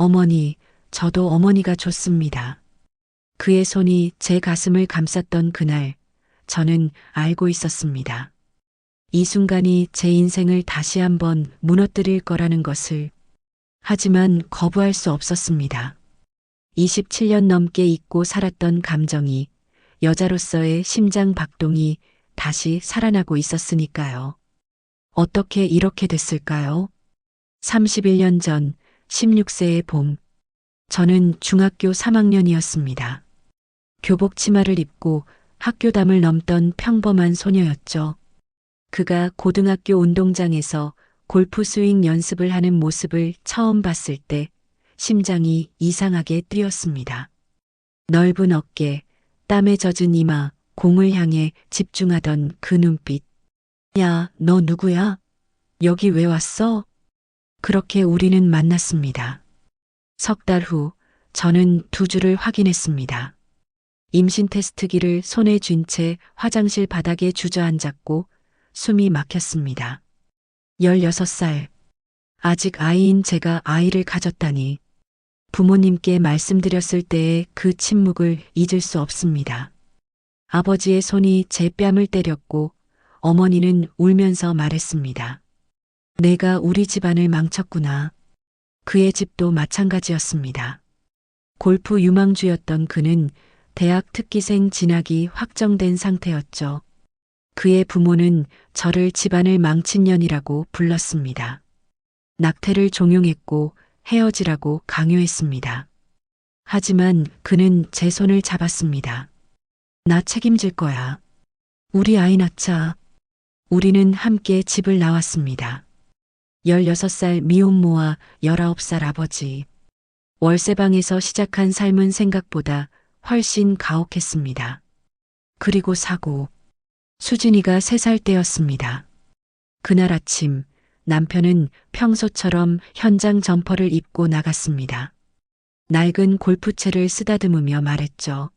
어머니, 저도 어머니가 좋습니다. 그의 손이 제 가슴을 감쌌던 그날, 저는 알고 있었습니다. 이 순간이 제 인생을 다시 한번 무너뜨릴 거라는 것을. 하지만 거부할 수 없었습니다. 27년 넘게 잊고 살았던 감정이, 여자로서의 심장 박동이 다시 살아나고 있었으니까요. 어떻게 이렇게 됐을까요? 31년 전 16세의 봄, 저는 중학교 3학년이었습니다. 교복 치마를 입고 학교담을 넘던 평범한 소녀였죠. 그가 고등학교 운동장에서 골프 스윙 연습을 하는 모습을 처음 봤을 때 심장이 이상하게 뛰었습니다. 넓은 어깨, 땀에 젖은 이마, 공을 향해 집중하던 그 눈빛. 야, 너 누구야? 여기 왜 왔어? 그렇게 우리는 만났습니다. 석 달 후, 저는 두 줄을 확인했습니다. 임신 테스트기를 손에 쥔 채 화장실 바닥에 주저앉았고 숨이 막혔습니다. 16살. 아직 아이인 제가 아이를 가졌다니. 부모님께 말씀드렸을 때의 그 침묵을 잊을 수 없습니다. 아버지의 손이 제 뺨을 때렸고 어머니는 울면서 말했습니다. 내가 우리 집안을 망쳤구나. 그의 집도 마찬가지였습니다. 골프 유망주였던 그는 대학 특기생 진학이 확정된 상태였죠. 그의 부모는 저를 집안을 망친 년이라고 불렀습니다. 낙태를 종용했고 헤어지라고 강요했습니다. 하지만 그는 제 손을 잡았습니다. 나 책임질 거야. 우리 아이 낳자. 우리는 함께 집을 나왔습니다. 16살 미혼모와 19살 아버지. 월세방에서 시작한 삶은 생각보다 훨씬 가혹했습니다. 그리고 사고. 수진이가 3살 때였습니다. 그날 아침 남편은 평소처럼 현장 점퍼를 입고 나갔습니다. 낡은 골프채를 쓰다듬으며 말했죠.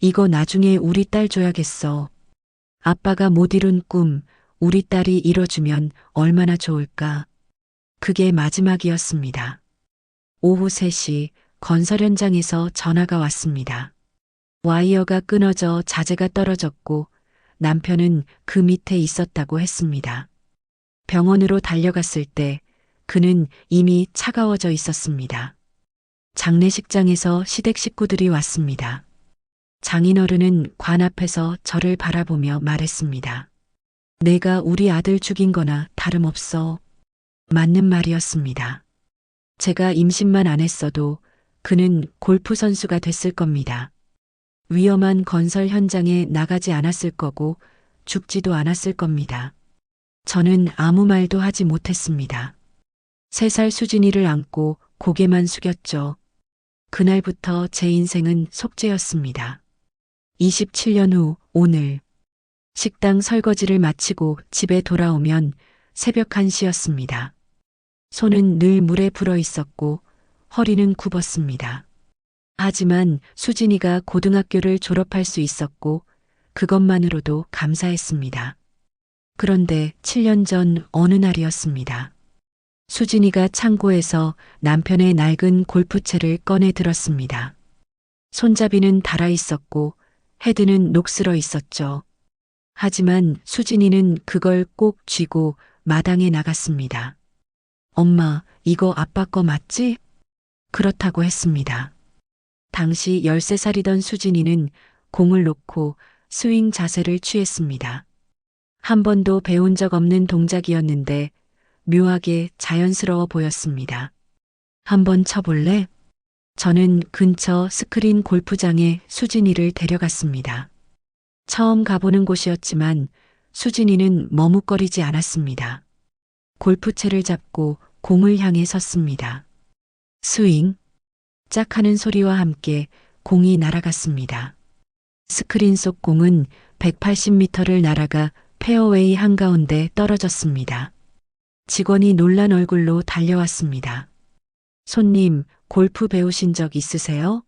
이거 나중에 우리 딸 줘야겠어. 아빠가 못 이룬 꿈, 우리 딸이 이뤄주면 얼마나 좋을까. 그게 마지막이었습니다. 오후 3시 건설 현장에서 전화가 왔습니다. 와이어가 끊어져 자재가 떨어졌고 남편은 그 밑에 있었다고 했습니다. 병원으로 달려갔을 때 그는 이미 차가워져 있었습니다. 장례식장에서 시댁 식구들이 왔습니다. 장인어른은 관 앞에서 저를 바라보며 말했습니다. 내가 우리 아들 죽인 거나 다름없어. 맞는 말이었습니다. 제가 임신만 안 했어도 그는 골프 선수가 됐을 겁니다. 위험한 건설 현장에 나가지 않았을 거고 죽지도 않았을 겁니다. 저는 아무 말도 하지 못했습니다. 3살 수진이를 안고 고개만 숙였죠. 그날부터 제 인생은 속죄였습니다. 27년 후 오늘 식당 설거지를 마치고 집에 돌아오면 새벽 1시였습니다. 손은 늘 물에 불어 있었고 허리는 굽었습니다. 하지만 수진이가 고등학교를 졸업할 수 있었고 그것만으로도 감사했습니다. 그런데 7년 전 어느 날이었습니다. 수진이가 창고에서 남편의 낡은 골프채를 꺼내 들었습니다. 손잡이는 닳아 있었고 헤드는 녹슬어 있었죠. 하지만 수진이는 그걸 꼭 쥐고 마당에 나갔습니다. 엄마, 이거 아빠 거 맞지? 그렇다고 했습니다. 당시 13살이던 수진이는 공을 놓고 스윙 자세를 취했습니다. 한 번도 배운 적 없는 동작이었는데 묘하게 자연스러워 보였습니다. 한번 쳐볼래? 저는 근처 스크린 골프장에 수진이를 데려갔습니다. 처음 가보는 곳이었지만 수진이는 머뭇거리지 않았습니다. 골프채를 잡고 공을 향해 섰습니다. 스윙, 짝 하는 소리와 함께 공이 날아갔습니다. 스크린 속 공은 180m를 날아가 페어웨이 한가운데 떨어졌습니다. 직원이 놀란 얼굴로 달려왔습니다. 손님, 골프 배우신 적 있으세요?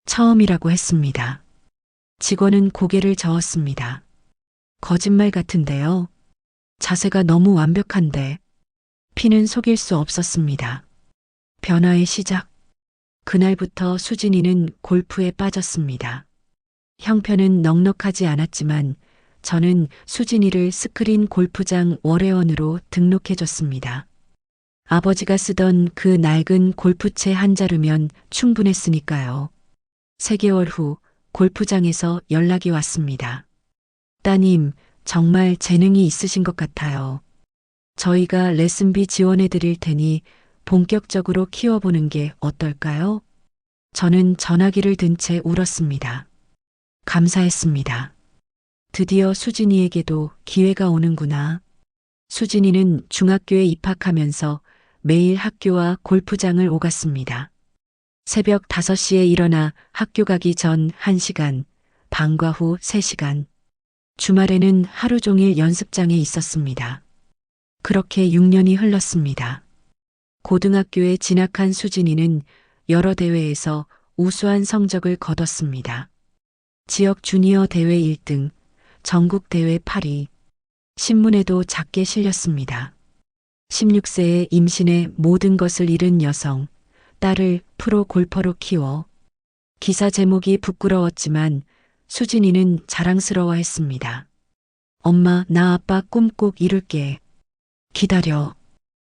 처음이라고 했습니다. 직원은 고개를 저었습니다. 거짓말 같은데요. 자세가 너무 완벽한데. 피는 속일 수 없었습니다. 변화의 시작. 그날부터 수진이는 골프에 빠졌습니다. 형편은 넉넉하지 않았지만 저는 수진이를 스크린 골프장 월회원으로 등록해줬습니다. 아버지가 쓰던 그 낡은 골프채 한 자루면 충분했으니까요. 3개월 후 골프장에서 연락이 왔습니다. 따님, 정말 재능이 있으신 것 같아요. 저희가 레슨비 지원해 드릴 테니 본격적으로 키워보는 게 어떨까요? 저는 전화기를 든 채 울었습니다. 감사했습니다. 드디어 수진이에게도 기회가 오는구나. 수진이는 중학교에 입학하면서 매일 학교와 골프장을 오갔습니다. 새벽 5시에 일어나 학교 가기 전 1시간, 방과 후 3시간. 주말에는 하루 종일 연습장에 있었습니다. 그렇게 6년이 흘렀습니다. 고등학교에 진학한 수진이는 여러 대회에서 우수한 성적을 거뒀습니다. 지역 주니어 대회 1등, 전국 대회 8위, 신문에도 작게 실렸습니다. 16세에 임신해 모든 것을 잃은 여성, 딸을 프로 골퍼로 키워. 기사 제목이 부끄러웠지만 수진이는 자랑스러워했습니다. 엄마, 나 아빠 꿈 꼭 이룰게. 기다려.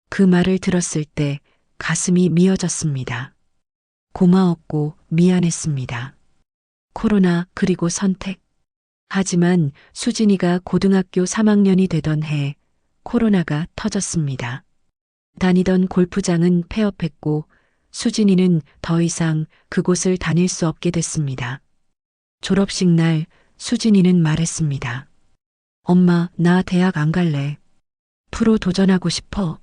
그 말을 들었을 때 가슴이 미어졌습니다. 고마웠고 미안했습니다. 코로나 그리고 선택. 하지만 수진이가 고등학교 3학년이 되던 해 코로나가 터졌습니다. 다니던 골프장은 폐업했고 수진이는 더 이상 그곳을 다닐 수 없게 됐습니다. 졸업식 날 수진이는 말했습니다. 엄마, 나 대학 안 갈래. 프로 도전하고 싶어.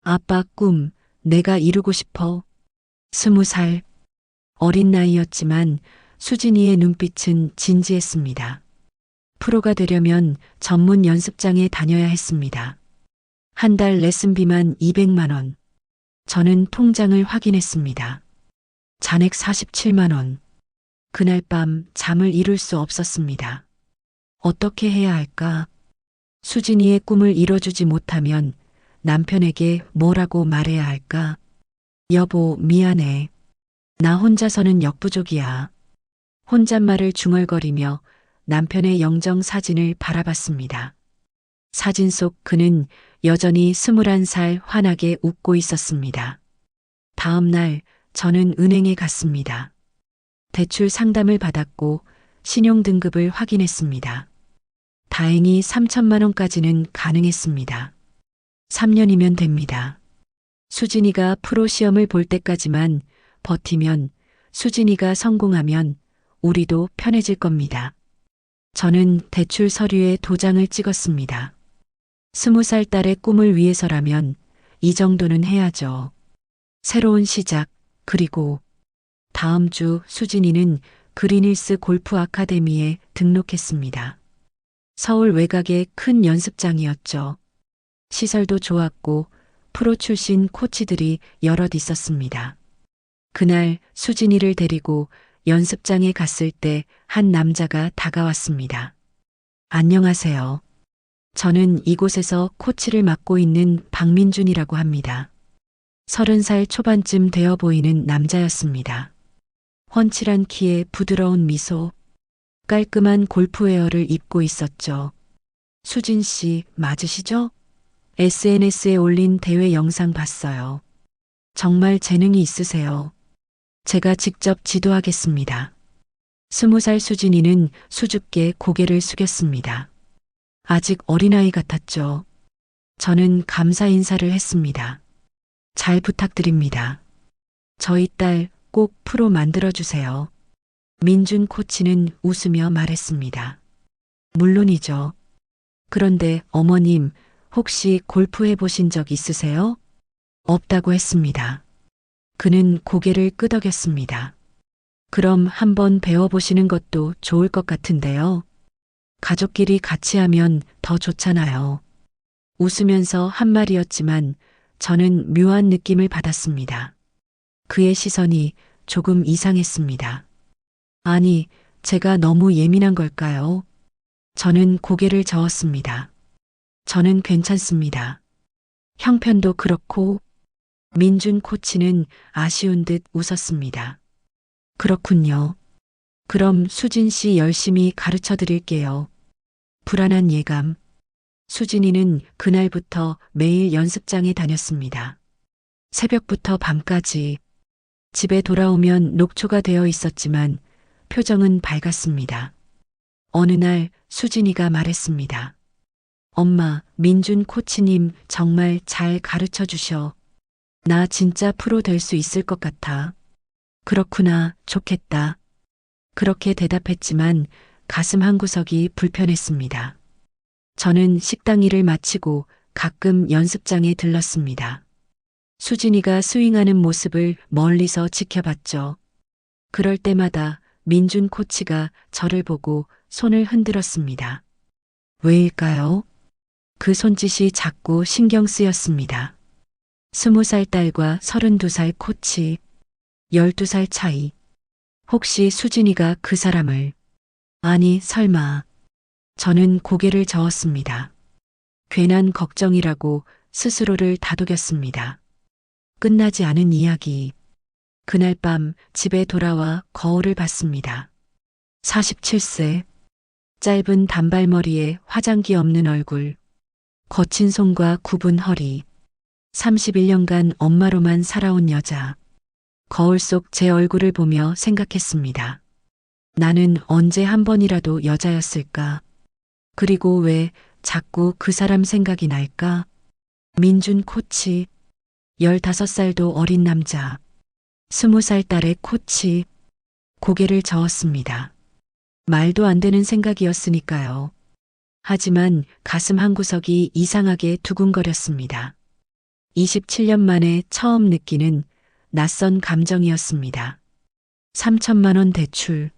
아빠 꿈, 내가 이루고 싶어. 20살. 어린 나이였지만 수진이의 눈빛은 진지했습니다. 프로가 되려면 전문 연습장에 다녀야 했습니다. 한 달 레슨비만 200만 원. 저는 통장을 확인했습니다. 잔액 47만 원. 그날 밤 잠을 이룰 수 없었습니다. 어떻게 해야 할까? 수진이의 꿈을 이뤄주지 못하면 남편에게 뭐라고 말해야 할까? 여보, 미안해. 나 혼자서는 역부족이야. 혼잣말을 중얼거리며 남편의 영정 사진을 바라봤습니다. 사진 속 그는 여전히 21살 환하게 웃고 있었습니다. 다음 날 저는 은행에 갔습니다. 대출 상담을 받았고 신용등급을 확인했습니다. 다행히 3천만 원까지는 가능했습니다. 3년이면 됩니다. 수진이가 프로 시험을 볼 때까지만 버티면, 수진이가 성공하면 우리도 편해질 겁니다. 저는 대출 서류에 도장을 찍었습니다. 20살 딸의 꿈을 위해서라면 이 정도는 해야죠. 새로운 시작, 그리고 다음 주 수진이는 그린힐스 골프 아카데미에 등록했습니다. 서울 외곽의 큰 연습장이었죠. 시설도 좋았고 프로 출신 코치들이 여럿 있었습니다. 그날 수진이를 데리고 연습장에 갔을 때 한 남자가 다가왔습니다. 안녕하세요. 저는 이곳에서 코치를 맡고 있는 박민준이라고 합니다. 30살 초반쯤 되어 보이는 남자였습니다. 훤칠한 키에 부드러운 미소, 깔끔한 골프웨어를 입고 있었죠. 수진 씨 맞으시죠? SNS에 올린 대회 영상 봤어요. 정말 재능이 있으세요. 제가 직접 지도하겠습니다. 20살 수진이는 수줍게 고개를 숙였습니다. 아직 어린아이 같았죠. 저는 감사 인사를 했습니다. 잘 부탁드립니다. 저희 딸 꼭 프로 만들어주세요. 민준 코치는 웃으며 말했습니다. 물론이죠. 그런데 어머님, 혹시 골프 해보신 적 있으세요? 없다고 했습니다. 그는 고개를 끄덕였습니다. 그럼 한번 배워보시는 것도 좋을 것 같은데요. 가족끼리 같이 하면 더 좋잖아요. 웃으면서 한 말이었지만 저는 묘한 느낌을 받았습니다. 그의 시선이 조금 이상했습니다. 아니, 제가 너무 예민한 걸까요? 저는 고개를 저었습니다. 저는 괜찮습니다. 형편도 그렇고 민준 코치는 아쉬운 듯 웃었습니다. 그렇군요. 그럼 수진 씨 열심히 가르쳐 드릴게요. 불안한 예감. 수진이는 그날부터 매일 연습장에 다녔습니다. 새벽부터 밤까지. 집에 돌아오면 녹초가 되어 있었지만 표정은 밝았습니다. 어느 날 수진이가 말했습니다. 엄마, 민준 코치님 정말 잘 가르쳐 주셔. 나 진짜 프로 될 수 있을 것 같아. 그렇구나, 좋겠다. 그렇게 대답했지만 가슴 한구석이 불편했습니다. 저는 식당 일을 마치고 가끔 연습장에 들렀습니다. 수진이가 스윙하는 모습을 멀리서 지켜봤죠. 그럴 때마다 민준 코치가 저를 보고 손을 흔들었습니다. 왜일까요? 그 손짓이 자꾸 신경 쓰였습니다. 20살 딸과 32살 코치, 12살 차이. 혹시 수진이가 그 사람을, 아니, 설마. 저는 고개를 저었습니다. 괜한 걱정이라고 스스로를 다독였습니다. 끝나지 않은 이야기. 그날 밤 집에 돌아와 거울을 봤습니다. 47세. 짧은 단발머리에 화장기 없는 얼굴. 거친 손과 굽은 허리. 31년간 엄마로만 살아온 여자. 거울 속 제 얼굴을 보며 생각했습니다. 나는 언제 한 번이라도 여자였을까? 그리고 왜 자꾸 그 사람 생각이 날까? 민준 코치. 15살도 어린 남자. 20살 딸의 코치. 고개를 저었습니다. 말도 안 되는 생각이었으니까요. 하지만 가슴 한구석이 이상하게 두근거렸습니다. 27년 만에 처음 느끼는 낯선 감정이었습니다. 3천만 원 대출.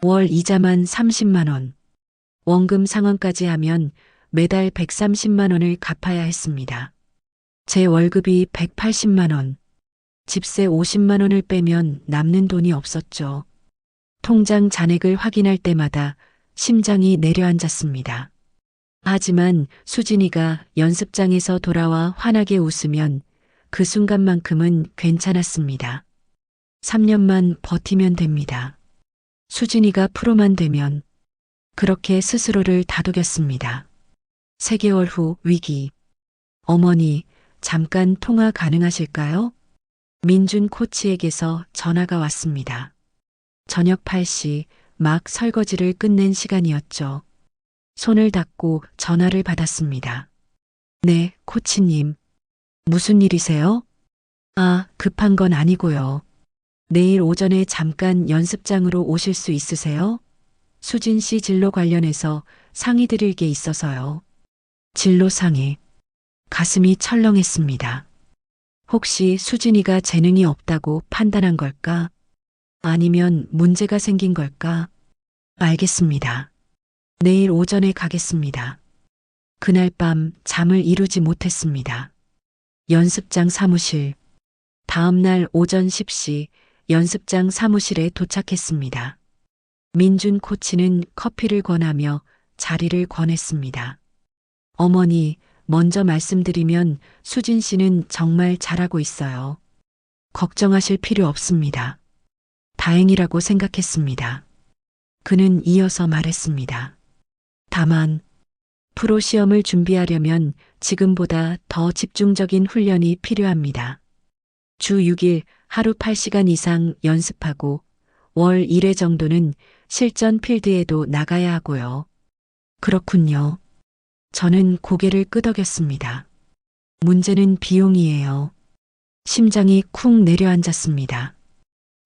월 이자만 30만 원. 원금 상환까지 하면 매달 130만 원을 갚아야 했습니다. 제 월급이 180만 원. 집세 50만 원을 빼면 남는 돈이 없었죠. 통장 잔액을 확인할 때마다 심장이 내려앉았습니다. 하지만 수진이가 연습장에서 돌아와 환하게 웃으면 그 순간만큼은 괜찮았습니다. 3년만 버티면 됩니다. 수진이가 프로만 되면. 그렇게 스스로를 다독였습니다. 3개월 후 위기. 어머니, 잠깐 통화 가능하실까요? 민준 코치에게서 전화가 왔습니다. 저녁 8시 막 설거지를 끝낸 시간이었죠. 손을 닦고 전화를 받았습니다. 네, 코치님. 무슨 일이세요? 아, 급한 건 아니고요. 내일 오전에 잠깐 연습장으로 오실 수 있으세요? 수진 씨 진로 관련해서 상의 드릴 게 있어서요. 진로 상의. 가슴이 철렁했습니다. 혹시 수진이가 재능이 없다고 판단한 걸까? 아니면 문제가 생긴 걸까? 알겠습니다. 내일 오전에 가겠습니다. 그날 밤 잠을 이루지 못했습니다. 연습장 사무실. 다음 날 오전 10시 연습장 사무실에 도착했습니다. 민준 코치는 커피를 권하며 자리를 권했습니다. 어머니, 먼저 말씀드리면 수진 씨는 정말 잘하고 있어요. 걱정하실 필요 없습니다. 다행이라고 생각했습니다. 그는 이어서 말했습니다. 다만, 프로 시험을 준비하려면 지금보다 더 집중적인 훈련이 필요합니다. 주 6일 하루 8시간 이상 연습하고 월 1회 정도는 실전 필드에도 나가야 하고요. 그렇군요. 저는 고개를 끄덕였습니다. 문제는 비용이에요. 심장이 쿵 내려앉았습니다.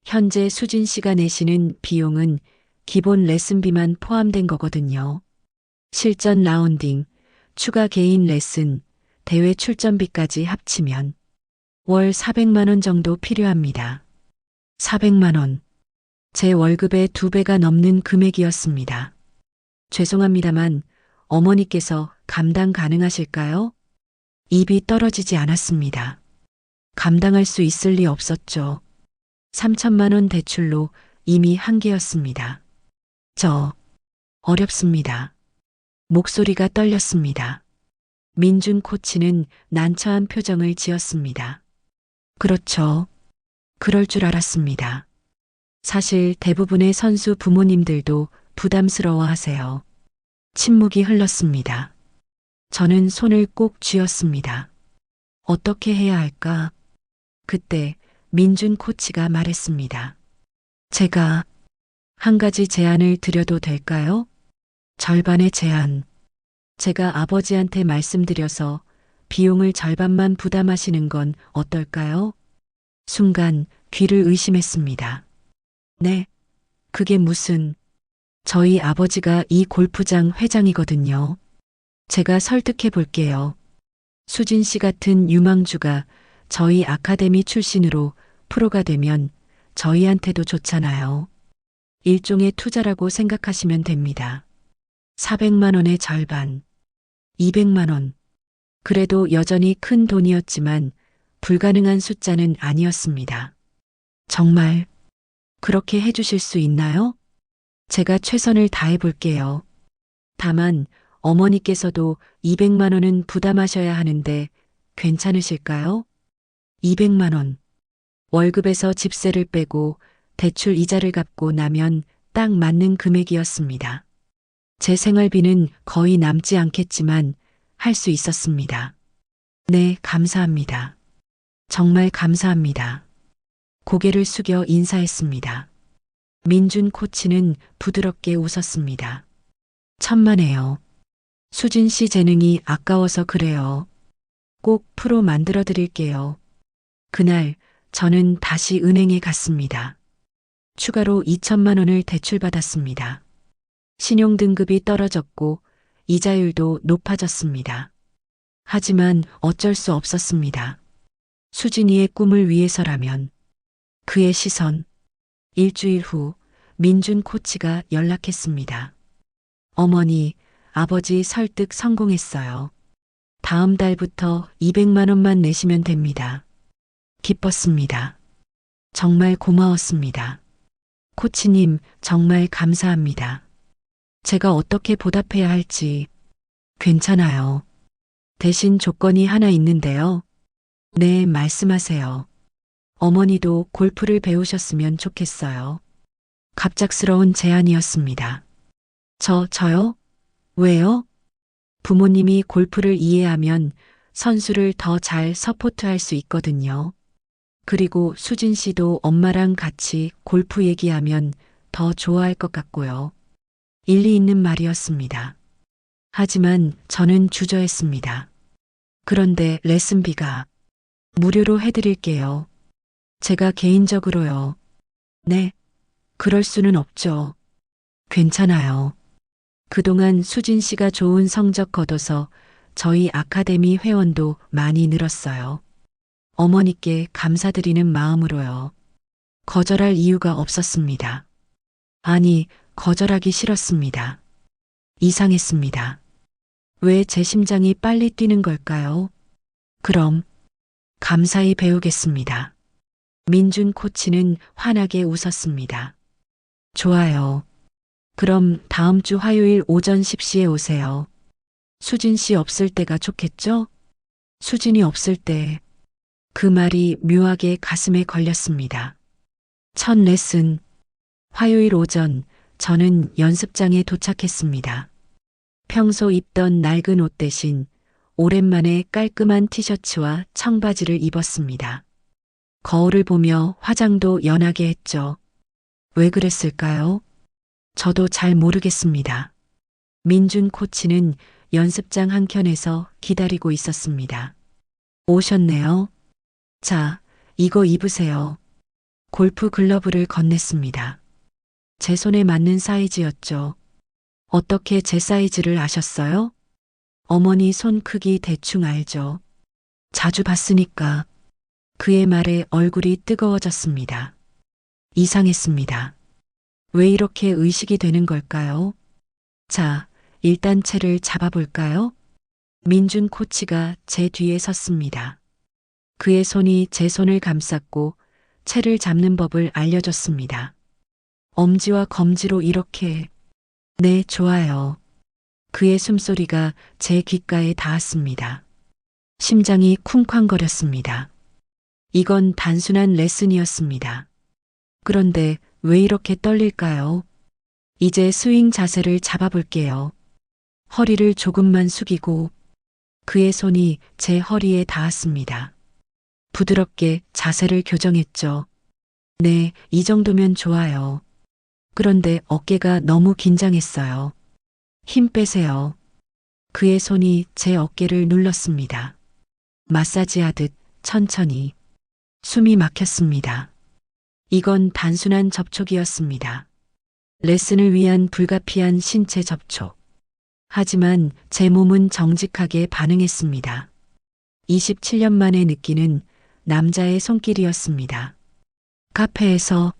현재 수진 씨가 내시는 비용은 기본 레슨비만 포함된 거거든요. 실전 라운딩, 추가 개인 레슨, 대회 출전비까지 합치면 월 400만 원 정도 필요합니다. 400만 원. 제 월급의 2배가 넘는 금액이었습니다. 죄송합니다만 어머니께서 감당 가능하실까요? 입이 떨어지지 않았습니다. 감당할 수 있을 리 없었죠. 3천만 원 대출로 이미 한계였습니다. 어렵습니다. 목소리가 떨렸습니다. 민준 코치는 난처한 표정을 지었습니다. 그렇죠. 그럴 줄 알았습니다. 사실 대부분의 선수 부모님들도 부담스러워 하세요. 침묵이 흘렀습니다. 저는 손을 꼭 쥐었습니다. 어떻게 해야 할까? 그때 민준 코치가 말했습니다. 제가 한 가지 제안을 드려도 될까요? 절반의 제안. 제가 아버지한테 말씀드려서 비용을 절반만 부담하시는 건 어떨까요? 순간 귀를 의심했습니다. 네, 그게 무슨, 저희 아버지가 이 골프장 회장이거든요. 제가 설득해 볼게요. 수진 씨 같은 유망주가 저희 아카데미 출신으로 프로가 되면 저희한테도 좋잖아요. 일종의 투자라고 생각하시면 됩니다. 400만 원의 절반, 200만 원. 그래도 여전히 큰 돈이었지만 불가능한 숫자는 아니었습니다. 정말 그렇게 해주실 수 있나요? 제가 최선을 다해 볼게요. 다만 어머니께서도 200만 원은 부담하셔야 하는데 괜찮으실까요? 200만 원. 월급에서 집세를 빼고 대출 이자를 갚고 나면 딱 맞는 금액이었습니다. 제 생활비는 거의 남지 않겠지만 할 수 있었습니다. 네, 감사합니다. 정말 감사합니다. 고개를 숙여 인사했습니다. 민준 코치는 부드럽게 웃었습니다. 천만에요. 수진 씨 재능이 아까워서 그래요. 꼭 프로 만들어 드릴게요. 그날 저는 다시 은행에 갔습니다. 추가로 2천만 원을 대출받았습니다. 신용등급이 떨어졌고 이자율도 높아졌습니다. 하지만 어쩔 수 없었습니다. 수진이의 꿈을 위해서라면. 그의 시선. 일주일 후 민준 코치가 연락했습니다. 어머니, 아버지 설득 성공했어요. 다음 달부터 200만 원만 내시면 됩니다. 기뻤습니다. 정말 고마웠습니다. 코치님, 정말 감사합니다. 제가 어떻게 보답해야 할지. 괜찮아요. 대신 조건이 하나 있는데요. 네, 말씀하세요. 어머니도 골프를 배우셨으면 좋겠어요. 갑작스러운 제안이었습니다. 저요? 왜요? 부모님이 골프를 이해하면 선수를 더 잘 서포트할 수 있거든요. 그리고 수진 씨도 엄마랑 같이 골프 얘기하면 더 좋아할 것 같고요. 일리 있는 말이었습니다. 하지만 저는 주저했습니다. 그런데 레슨비가 무료로 해드릴게요. 제가 개인적으로요. 네, 그럴 수는 없죠. 괜찮아요. 그동안 수진 씨가 좋은 성적 거둬서 저희 아카데미 회원도 많이 늘었어요. 어머니께 감사드리는 마음으로요. 거절할 이유가 없었습니다. 아니, 거절하기 싫었습니다. 이상했습니다. 왜 제 심장이 빨리 뛰는 걸까요? 그럼 감사히 배우겠습니다. 민준 코치는 환하게 웃었습니다. 좋아요. 그럼 다음 주 화요일 오전 10시에 오세요. 수진 씨 없을 때가 좋겠죠? 수진이 없을 때. 그 말이 묘하게 가슴에 걸렸습니다. 첫 레슨. 화요일 오전 저는 연습장에 도착했습니다. 평소 입던 낡은 옷 대신 오랜만에 깔끔한 티셔츠와 청바지를 입었습니다. 거울을 보며 화장도 연하게 했죠. 왜 그랬을까요? 저도 잘 모르겠습니다. 민준 코치는 연습장 한켠에서 기다리고 있었습니다. 오셨네요. 자, 이거 입으세요. 골프 글러브를 건넸습니다. 제 손에 맞는 사이즈였죠. 어떻게 제 사이즈를 아셨어요? 어머니 손 크기 대충 알죠. 자주 봤으니까. 그의 말에 얼굴이 뜨거워졌습니다. 이상했습니다. 왜 이렇게 의식이 되는 걸까요? 자, 일단 채를 잡아볼까요? 민준 코치가 제 뒤에 섰습니다. 그의 손이 제 손을 감쌌고 채를 잡는 법을 알려줬습니다. 엄지와 검지로 이렇게. 네, 좋아요. 그의 숨소리가 제 귓가에 닿았습니다. 심장이 쿵쾅거렸습니다. 이건 단순한 레슨이었습니다. 그런데 왜 이렇게 떨릴까요? 이제 스윙 자세를 잡아볼게요. 허리를 조금만 숙이고 그의 손이 제 허리에 닿았습니다. 부드럽게 자세를 교정했죠. 네, 이 정도면 좋아요. 그런데 어깨가 너무 긴장했어요. 힘 빼세요. 그의 손이 제 어깨를 눌렀습니다. 마사지하듯 천천히. 숨이 막혔습니다. 이건 단순한 접촉이었습니다. 레슨을 위한 불가피한 신체 접촉. 하지만 제 몸은 정직하게 반응했습니다. 27년 만에 느끼는 남자의 손길이었습니다. 카페에서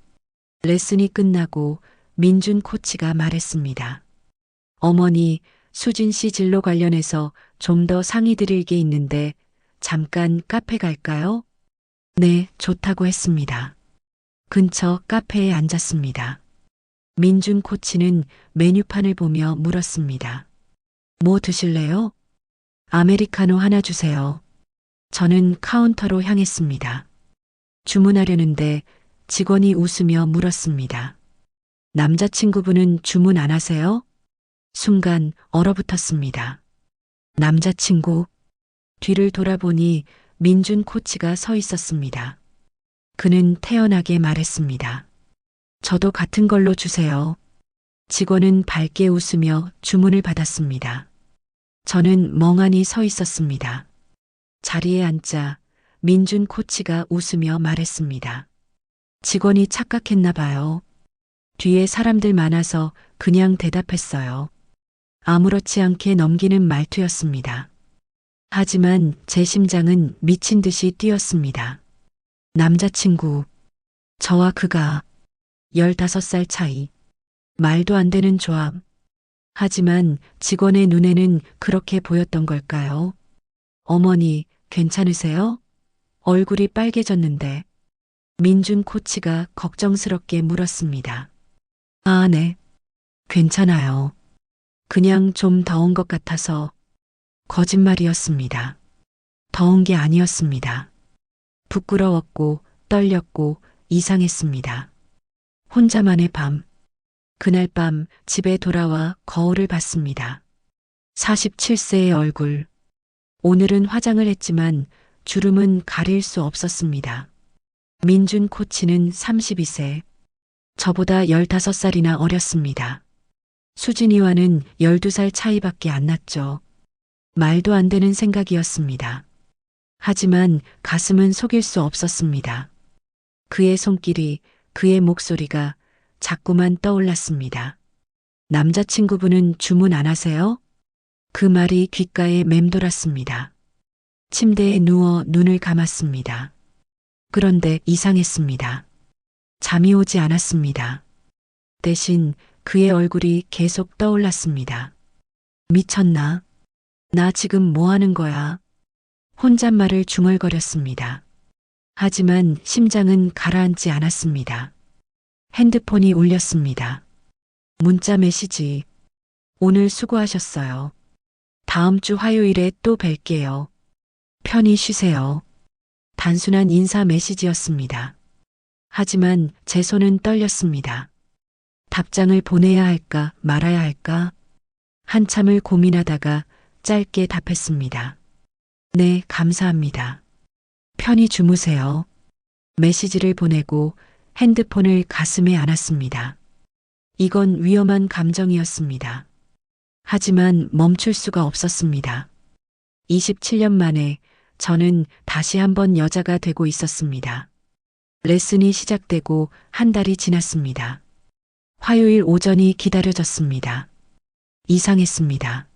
레슨이 끝나고 민준 코치가 말했습니다. 어머니, 수진 씨 진로 관련해서 좀 더 상의 드릴 게 있는데 잠깐 카페 갈까요? 네, 좋다고 했습니다. 근처 카페에 앉았습니다. 민준 코치는 메뉴판을 보며 물었습니다. 뭐 드실래요? 아메리카노 하나 주세요. 저는 카운터로 향했습니다. 주문하려는데 직원이 웃으며 물었습니다. 남자친구분은 주문 안 하세요? 순간 얼어붙었습니다. 남자친구. 뒤를 돌아보니 민준 코치가 서 있었습니다. 그는 태연하게 말했습니다. 저도 같은 걸로 주세요. 직원은 밝게 웃으며 주문을 받았습니다. 저는 멍하니 서 있었습니다. 자리에 앉자 민준 코치가 웃으며 말했습니다. 직원이 착각했나 봐요. 뒤에 사람들 많아서 그냥 대답했어요. 아무렇지 않게 넘기는 말투였습니다. 하지만 제 심장은 미친 듯이 뛰었습니다. 남자친구. 저와 그가 15살 차이. 말도 안 되는 조합. 하지만 직원의 눈에는 그렇게 보였던 걸까요? 어머니, 괜찮으세요? 얼굴이 빨개졌는데 민준 코치가 걱정스럽게 물었습니다. 아, 네. 괜찮아요. 그냥 좀 더운 것 같아서. 거짓말이었습니다. 더운 게 아니었습니다. 부끄러웠고 떨렸고 이상했습니다. 혼자만의 밤. 그날 밤 집에 돌아와 거울을 봤습니다. 47세의 얼굴. 오늘은 화장을 했지만 주름은 가릴 수 없었습니다. 민준 코치는 32세. 저보다 15살이나 어렸습니다. 수진이와는 12살 차이밖에 안 났죠. 말도 안 되는 생각이었습니다. 하지만 가슴은 속일 수 없었습니다. 그의 손길이, 그의 목소리가 자꾸만 떠올랐습니다. 남자친구분은 주문 안 하세요? 그 말이 귓가에 맴돌았습니다. 침대에 누워 눈을 감았습니다. 그런데 이상했습니다. 잠이 오지 않았습니다. 대신 그의 얼굴이 계속 떠올랐습니다. 미쳤나? 나 지금 뭐 하는 거야? 혼잣말을 중얼거렸습니다. 하지만 심장은 가라앉지 않았습니다. 핸드폰이 울렸습니다. 문자 메시지. 오늘 수고하셨어요. 다음 주 화요일에 또 뵐게요. 편히 쉬세요. 단순한 인사 메시지였습니다. 하지만 제 손은 떨렸습니다. 답장을 보내야 할까 말아야 할까? 한참을 고민하다가 짧게 답했습니다. 네, 감사합니다. 편히 주무세요. 메시지를 보내고 핸드폰을 가슴에 안았습니다. 이건 위험한 감정이었습니다. 하지만 멈출 수가 없었습니다. 27년 만에 저는 다시 한번 여자가 되고 있었습니다. 레슨이 시작되고 한 달이 지났습니다. 화요일 오전이 기다려졌습니다. 이상했습니다.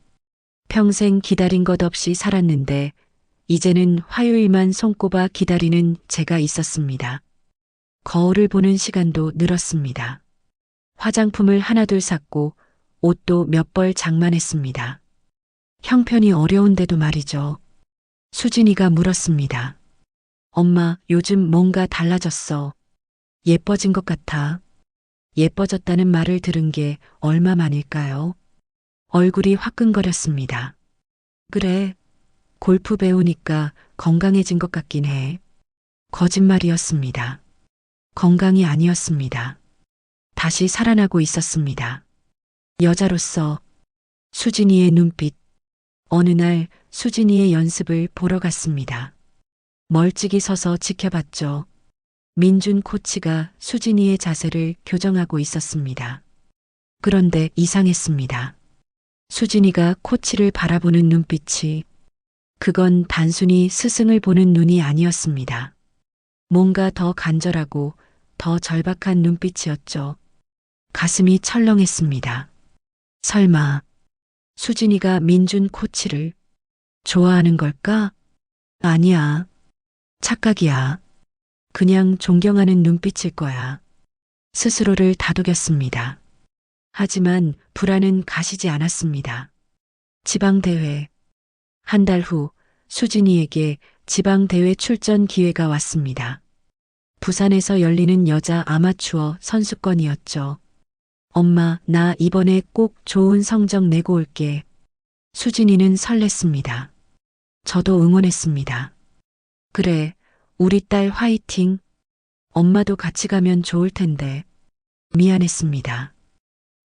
평생 기다린 것 없이 살았는데 이제는 화요일만 손꼽아 기다리는 제가 있었습니다. 거울을 보는 시간도 늘었습니다. 화장품을 하나둘 샀고 옷도 몇 벌 장만했습니다. 형편이 어려운데도 말이죠. 수진이가 물었습니다. 엄마, 요즘 뭔가 달라졌어. 예뻐진 것 같아. 예뻐졌다는 말을 들은 게 얼마만일까요? 얼굴이 화끈거렸습니다. 그래, 골프 배우니까 건강해진 것 같긴 해. 거짓말이었습니다. 건강이 아니었습니다. 다시 살아나고 있었습니다. 여자로서 수진이의 눈빛. 어느 날 수진이의 연습을 보러 갔습니다. 멀찍이 서서 지켜봤죠. 민준 코치가 수진이의 자세를 교정하고 있었습니다. 그런데 이상했습니다. 수진이가 코치를 바라보는 눈빛이, 그건 단순히 스승을 보는 눈이 아니었습니다. 뭔가 더 간절하고 더 절박한 눈빛이었죠. 가슴이 철렁했습니다. 설마 수진이가 민준 코치를 좋아하는 걸까? 아니야. 착각이야. 그냥 존경하는 눈빛일 거야. 스스로를 다독였습니다. 하지만 불안은 가시지 않았습니다. 지방대회. 한 달 후 수진이에게 지방대회 출전 기회가 왔습니다. 부산에서 열리는 여자 아마추어 선수권이었죠. 엄마, 나 이번에 꼭 좋은 성적 내고 올게. 수진이는 설렜습니다. 저도 응원했습니다. 그래, 우리 딸 화이팅. 엄마도 같이 가면 좋을 텐데. 미안했습니다.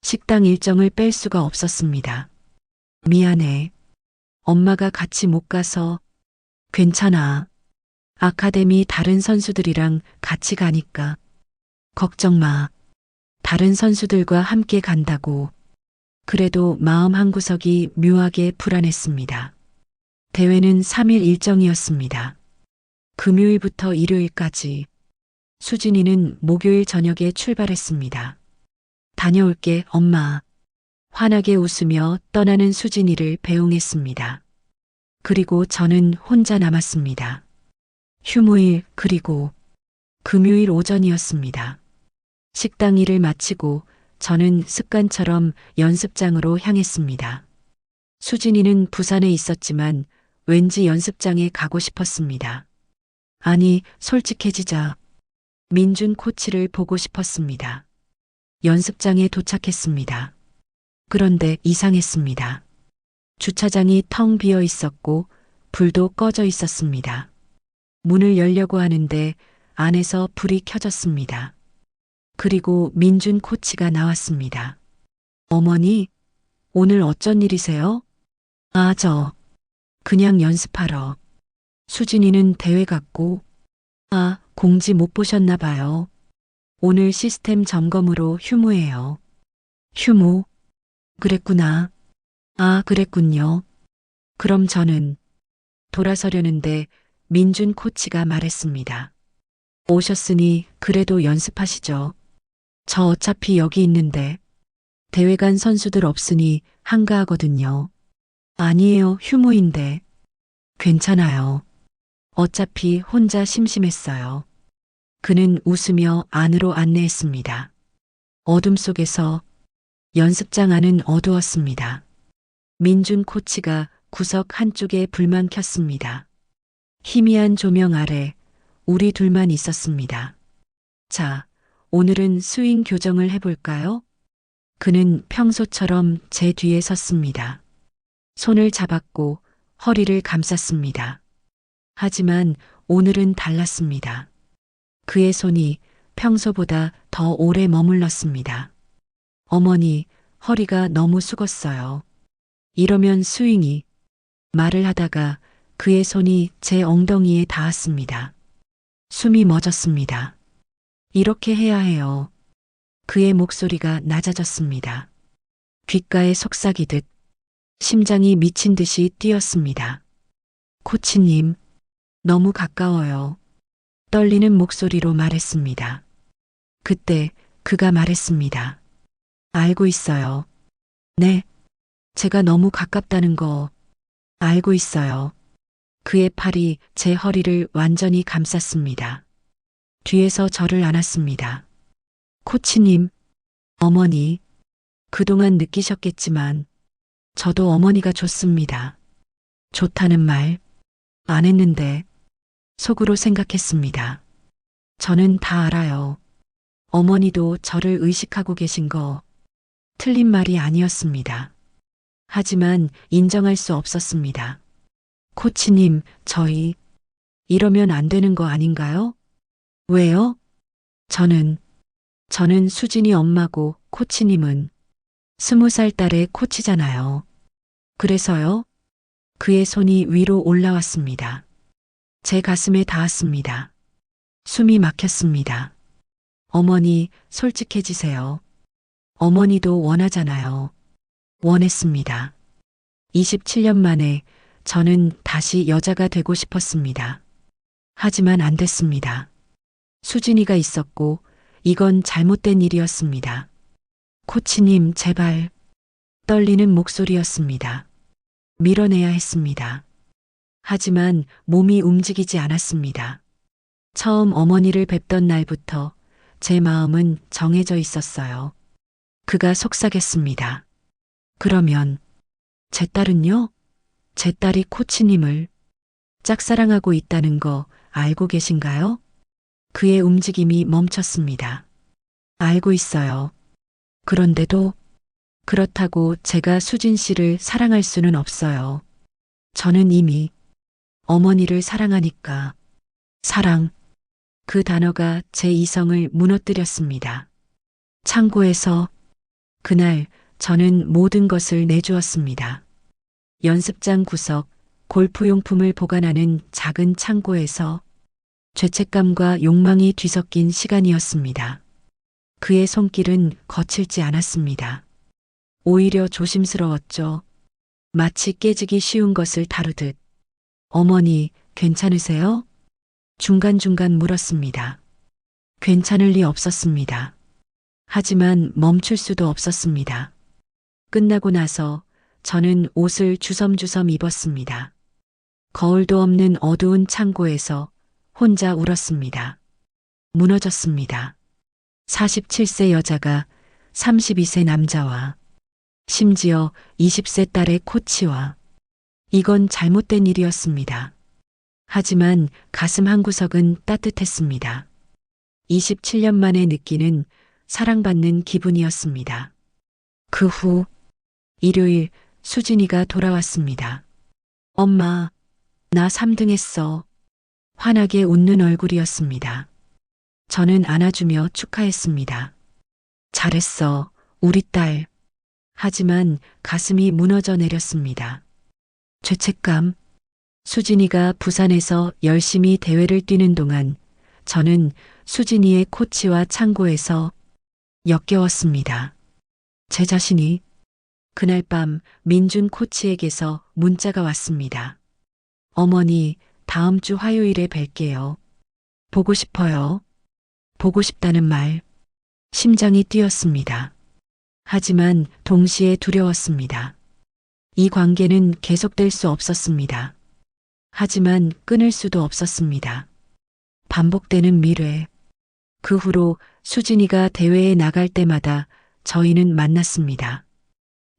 식당 일정을 뺄 수가 없었습니다. 미안해. 엄마가 같이 못 가서. 괜찮아. 아카데미 다른 선수들이랑 같이 가니까. 걱정 마. 다른 선수들과 함께 간다고. 그래도 마음 한구석이 묘하게 불안했습니다. 대회는 3일 일정이었습니다. 금요일부터 일요일까지. 수진이는 목요일 저녁에 출발했습니다. 다녀올게, 엄마. 환하게 웃으며 떠나는 수진이를 배웅했습니다. 그리고 저는 혼자 남았습니다. 휴무일, 그리고 금요일 오전이었습니다. 식당 일을 마치고 저는 습관처럼 연습장으로 향했습니다. 수진이는 부산에 있었지만 왠지 연습장에 가고 싶었습니다. 아니, 솔직해지자. 민준 코치를 보고 싶었습니다. 연습장에 도착했습니다. 그런데 이상했습니다. 주차장이 텅 비어 있었고 불도 꺼져 있었습니다. 문을 열려고 하는데 안에서 불이 켜졌습니다. 그리고 민준 코치가 나왔습니다. 어머니, 오늘 어쩐 일이세요? 아, 그냥 연습하러. 수진이는 대회 갔고, 아, 공지 못 보셨나 봐요. 오늘 시스템 점검으로 휴무예요. 휴무? 그랬구나. 아, 그랬군요. 그럼 저는 돌아서려는데 민준 코치가 말했습니다. 오셨으니 그래도 연습하시죠. 저 어차피 여기 있는데. 대회 간 선수들 없으니 한가하거든요. 아니에요, 휴무인데. 괜찮아요. 어차피 혼자 심심했어요. 그는 웃으며 안으로 안내했습니다. 어둠 속에서 연습장 안은 어두웠습니다. 민준 코치가 구석 한쪽에 불만 켰습니다. 희미한 조명 아래 우리 둘만 있었습니다. 자, 오늘은 스윙 교정을 해볼까요? 그는 평소처럼 제 뒤에 섰습니다. 손을 잡았고 허리를 감쌌습니다. 하지만 오늘은 달랐습니다. 그의 손이 평소보다 더 오래 머물렀습니다. 어머니, 허리가 너무 숙었어요. 이러면 스윙이. 말을 하다가 그의 손이 제 엉덩이에 닿았습니다. 숨이 멎었습니다. 이렇게 해야 해요. 그의 목소리가 낮아졌습니다. 귓가에 속삭이듯 심장이 미친 듯이 뛰었습니다. 코치님, 너무 가까워요. 떨리는 목소리로 말했습니다. 그때 그가 말했습니다. 알고 있어요. 네, 제가 너무 가깝다는 거 알고 있어요. 그의 팔이 제 허리를 완전히 감쌌습니다. 뒤에서 저를 안았습니다. 코치님, 어머니, 그동안 느끼셨겠지만 저도 어머니가 좋습니다. 좋다는 말 안 했는데 속으로 생각했습니다. 저는 다 알아요. 어머니도 저를 의식하고 계신 거 틀린 말이 아니었습니다. 하지만 인정할 수 없었습니다. 코치님, 저희 이러면 안 되는 거 아닌가요? 왜요? 저는 수진이 엄마고 코치님은 20살 딸의 코치잖아요. 그래서요? 그의 손이 위로 올라왔습니다. 제 가슴에 닿았습니다. 숨이 막혔습니다. 어머니, 솔직해지세요. 어머니도 원하잖아요. 원했습니다. 27년 만에 저는 다시 여자가 되고 싶었습니다. 하지만 안 됐습니다. 수진이가 있었고 이건 잘못된 일이었습니다. 코치님, 제발. 떨리는 목소리였습니다. 밀어내야 했습니다. 하지만 몸이 움직이지 않았습니다. 처음 어머니를 뵙던 날부터 제 마음은 정해져 있었어요. 그가 속삭였습니다. 그러면 제 딸은요? 제 딸이 코치님을 짝사랑하고 있다는 거 알고 계신가요? 그의 움직임이 멈췄습니다. 알고 있어요. 그런데도 그렇다고 제가 수진 씨를 사랑할 수는 없어요. 저는 이미 어머니를 사랑하니까. 사랑. 그 단어가 제 이성을 무너뜨렸습니다. 창고에서 그날 저는 모든 것을 내주었습니다. 연습장 구석, 골프용품을 보관하는 작은 창고에서 죄책감과 욕망이 뒤섞인 시간이었습니다. 그의 손길은 거칠지 않았습니다. 오히려 조심스러웠죠. 마치 깨지기 쉬운 것을 다루듯. 어머니, 괜찮으세요? 중간중간 물었습니다. 괜찮을 리 없었습니다. 하지만 멈출 수도 없었습니다. 끝나고 나서 저는 옷을 주섬주섬 입었습니다. 거울도 없는 어두운 창고에서 혼자 울었습니다. 무너졌습니다. 47세 여자가 32세 남자와 심지어 20세 딸의 코치와 이건 잘못된 일이었습니다. 하지만 가슴 한구석은 따뜻했습니다. 27년 만에 느끼는 사랑받는 기분이었습니다. 그 후 일요일 수진이가 돌아왔습니다. 엄마, 나 3등 했어. 환하게 웃는 얼굴이었습니다. 저는 안아주며 축하했습니다. 잘했어, 우리 딸. 하지만 가슴이 무너져 내렸습니다. 죄책감. 수진이가 부산에서 열심히 대회를 뛰는 동안 저는 수진이의 코치와 창고에서 역겨웠습니다. 제 자신이. 그날 밤 민준 코치에게서 문자가 왔습니다. 어머니, 다음 주 화요일에 뵐게요. 보고 싶어요. 보고 싶다는 말. 심장이 뛰었습니다. 하지만 동시에 두려웠습니다. 이 관계는 계속될 수 없었습니다. 하지만 끊을 수도 없었습니다. 반복되는 미래. 그 후로 수진이가 대회에 나갈 때마다 저희는 만났습니다.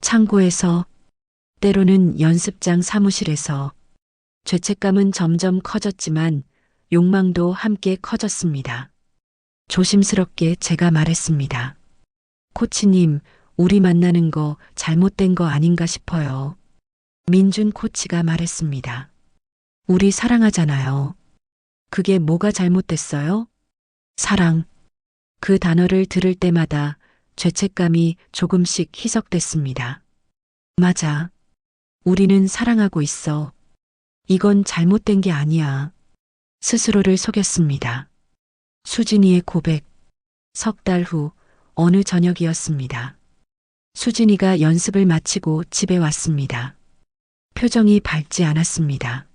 창고에서, 때로는 연습장 사무실에서. 죄책감은 점점 커졌지만 욕망도 함께 커졌습니다. 조심스럽게 제가 말했습니다. 코치님, 우리 만나는 거 잘못된 거 아닌가 싶어요. 민준 코치가 말했습니다. 우리 사랑하잖아요. 그게 뭐가 잘못됐어요? 사랑. 그 단어를 들을 때마다 죄책감이 조금씩 희석됐습니다. 맞아. 우리는 사랑하고 있어. 이건 잘못된 게 아니야. 스스로를 속였습니다. 수진이의 고백. 석 달 후 어느 저녁이었습니다. 수진이가 연습을 마치고 집에 왔습니다. 표정이 밝지 않았습니다.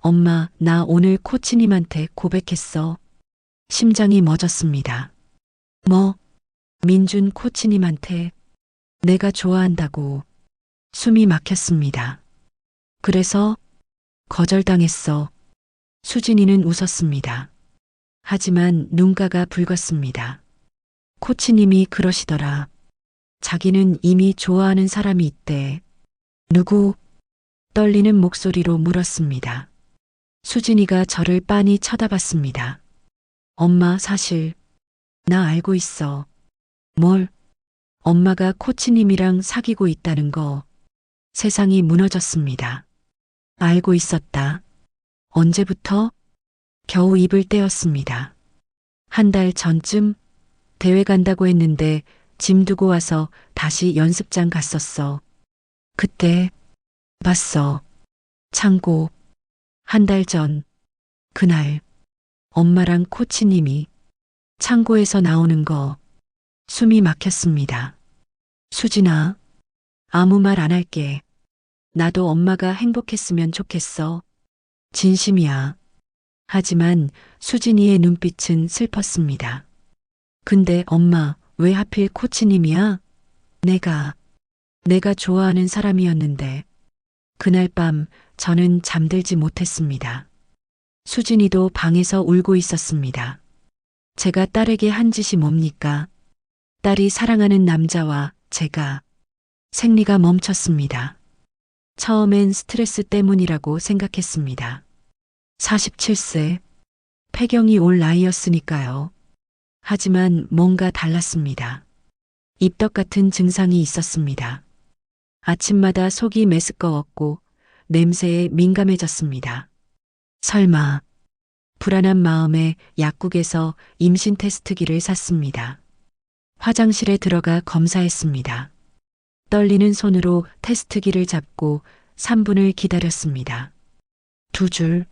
엄마, 나 오늘 코치님한테 고백했어. 심장이 멎었습니다. 뭐? 민준 코치님한테. 내가 좋아한다고. 숨이 막혔습니다. 그래서 거절당했어. 수진이는 웃었습니다. 하지만 눈가가 붉었습니다. 코치님이 그러시더라. 자기는 이미 좋아하는 사람이 있대. 누구? 떨리는 목소리로 물었습니다. 수진이가 저를 빤히 쳐다봤습니다. 엄마, 사실 나 알고 있어. 뭘? 엄마가 코치님이랑 사귀고 있다는 거. 세상이 무너졌습니다. 알고 있었다. 언제부터? 겨우 입을 떼었습니다. 한 달 전쯤 대회 간다고 했는데 짐 두고 와서 다시 연습장 갔었어. 그때 봤어. 창고. 한 달 전. 그날 엄마랑 코치님이 창고에서 나오는 거 숨이 막혔습니다. 수진아, 아무 말 안 할게. 나도 엄마가 행복했으면 좋겠어. 진심이야. 하지만 수진이의 눈빛은 슬펐습니다. 근데 엄마, 왜 하필 코치님이야? 내가 좋아하는 사람이었는데. 그날 밤 저는 잠들지 못했습니다. 수진이도 방에서 울고 있었습니다. 제가 딸에게 한 짓이 뭡니까? 딸이 사랑하는 남자와 제가 생리가 멈췄습니다. 처음엔 스트레스 때문이라고 생각했습니다. 47세, 폐경이 올 나이였으니까요. 하지만 뭔가 달랐습니다. 입덧 같은 증상이 있었습니다. 아침마다 속이 메스꺼웠고 냄새에 민감해졌습니다. 설마, 불안한 마음에 약국에서 임신 테스트기를 샀습니다. 화장실에 들어가 검사했습니다. 떨리는 손으로 테스트기를 잡고 3분을 기다렸습니다. 두 줄,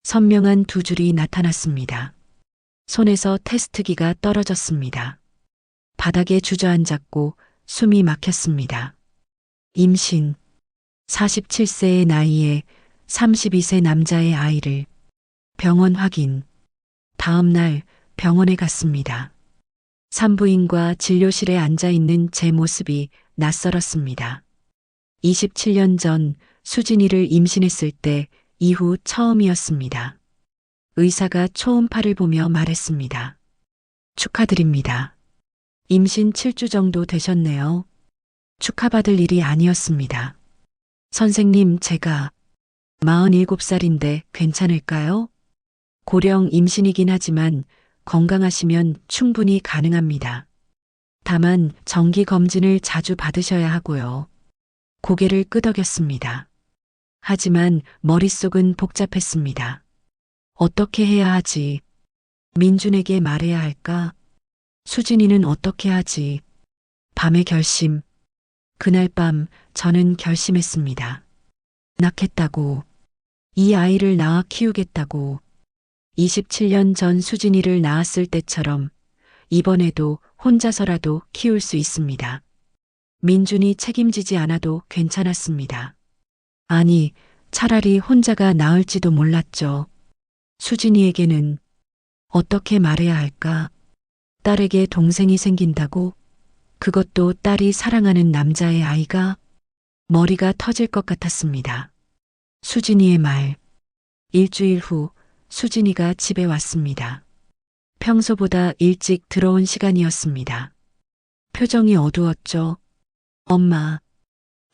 선명한 두 줄이 나타났습니다. 손에서 테스트기가 떨어졌습니다. 바닥에 주저앉았고 숨이 막혔습니다. 임신, 47세의 나이에 32세 남자의 아이를. 병원 확인. 다음 날 병원에 갔습니다. 산부인과 진료실에 앉아 있는 제 모습이 낯설었습니다. 27년 전 수진이를 임신했을 때 이후 처음이었습니다. 의사가 초음파를 보며 말했습니다. 축하드립니다. 임신 7주 정도 되셨네요. 축하받을 일이 아니었습니다. 선생님, 제가 47살인데 괜찮을까요? 고령 임신이긴 하지만 건강하시면 충분히 가능합니다. 다만 정기 검진을 자주 받으셔야 하고요. 고개를 끄덕였습니다. 하지만 머릿속은 복잡했습니다. 어떻게 해야 하지? 민준에게 말해야 할까? 수진이는 어떻게 하지? 밤의 결심. 그날 밤 저는 결심했습니다. 낳겠다고. 이 아이를 낳아 키우겠다고. 27년 전 수진이를 낳았을 때처럼 이번에도 혼자서라도 키울 수 있습니다. 민준이 책임지지 않아도 괜찮았습니다. 아니, 차라리 혼자가 나을지도 몰랐죠. 수진이에게는 어떻게 말해야 할까? 딸에게 동생이 생긴다고? 그것도 딸이 사랑하는 남자의 아이가? 머리가 터질 것 같았습니다. 수진이의 말. 일주일 후 수진이가 집에 왔습니다. 평소보다 일찍 들어온 시간이었습니다. 표정이 어두웠죠. 엄마.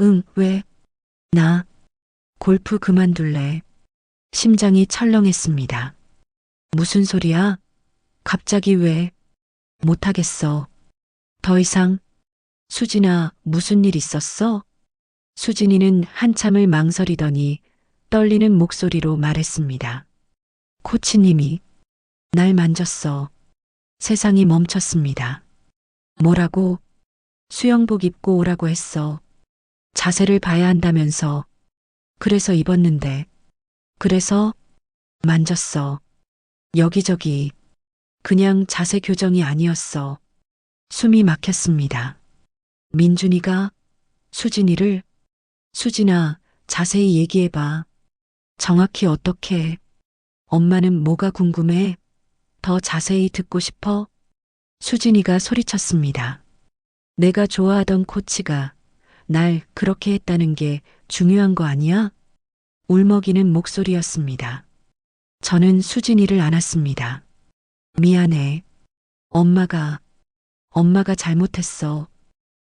응, 왜? 나 골프 그만둘래. 심장이 철렁했습니다. 무슨 소리야? 갑자기 왜? 못하겠어. 더 이상. 수진아, 무슨 일 있었어? 수진이는 한참을 망설이더니 떨리는 목소리로 말했습니다. 코치님이 날 만졌어. 세상이 멈췄습니다. 뭐라고? 수영복 입고 오라고 했어. 자세를 봐야 한다면서. 그래서 입었는데. 그래서 만졌어. 여기저기. 그냥 자세 교정이 아니었어. 숨이 막혔습니다. 민준이가 수진이를. 수진아, 자세히 얘기해봐. 정확히 어떻게? 엄마는 뭐가 궁금해? 더 자세히 듣고 싶어? 수진이가 소리쳤습니다. 내가 좋아하던 코치가 날 그렇게 했다는 게 중요한 거 아니야? 울먹이는 목소리였습니다. 저는 수진이를 안았습니다. 미안해. 엄마가 잘못했어.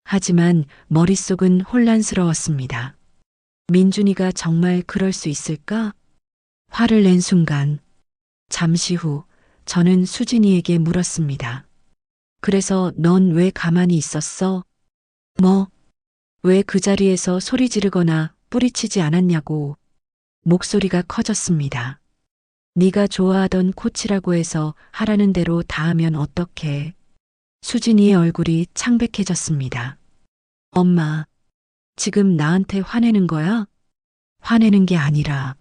하지만 머릿속은 혼란스러웠습니다. 민준이가 정말 그럴 수 있을까? 화를 낸 순간, 잠시 후 저는 수진이에게 물었습니다. 그래서 넌 왜 가만히 있었어? 뭐? 왜 그 자리에서 소리 지르거나 뿌리치지 않았냐고. 목소리가 커졌습니다. 네가 좋아하던 코치라고 해서 하라는 대로 다 하면 어떡해. 수진이의 얼굴이 창백해졌습니다. 엄마, 지금 나한테 화내는 거야? 화내는 게 아니라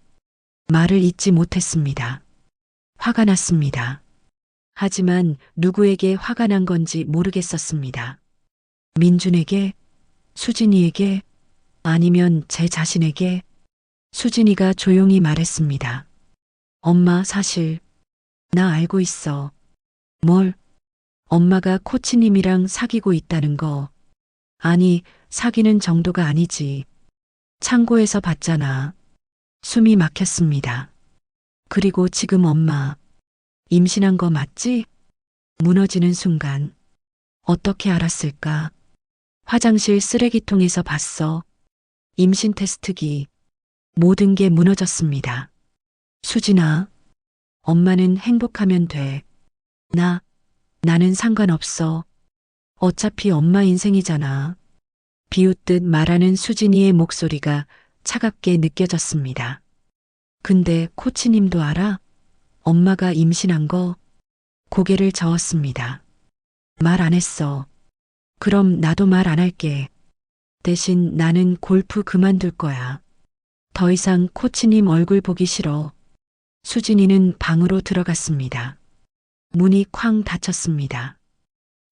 말을 잇지 못했습니다. 화가 났습니다. 하지만 누구에게 화가 난 건지 모르겠었습니다. 민준에게, 수진이에게, 아니면 제 자신에게. 수진이가 조용히 말했습니다. 엄마, 사실 나 알고 있어. 뭘? 엄마가 코치님이랑 사귀고 있다는 거. 아니, 사귀는 정도가 아니지. 창고에서 봤잖아. 숨이 막혔습니다. 그리고 지금 엄마 임신한 거 맞지? 무너지는 순간 어떻게 알았을까? 화장실 쓰레기통에서 봤어. 임신 테스트기. 모든 게 무너졌습니다. 수진아, 엄마는 행복하면 돼. 나는 상관없어. 어차피 엄마 인생이잖아. 비웃듯 말하는 수진이의 목소리가 차갑게 느껴졌습니다. 근데 코치님도 알아? 엄마가 임신한 거? 고개를 저었습니다. 말 안 했어. 그럼 나도 말 안 할게. 대신 나는 골프 그만둘 거야. 더 이상 코치님 얼굴 보기 싫어. 수진이는 방으로 들어갔습니다. 문이 쾅 닫혔습니다.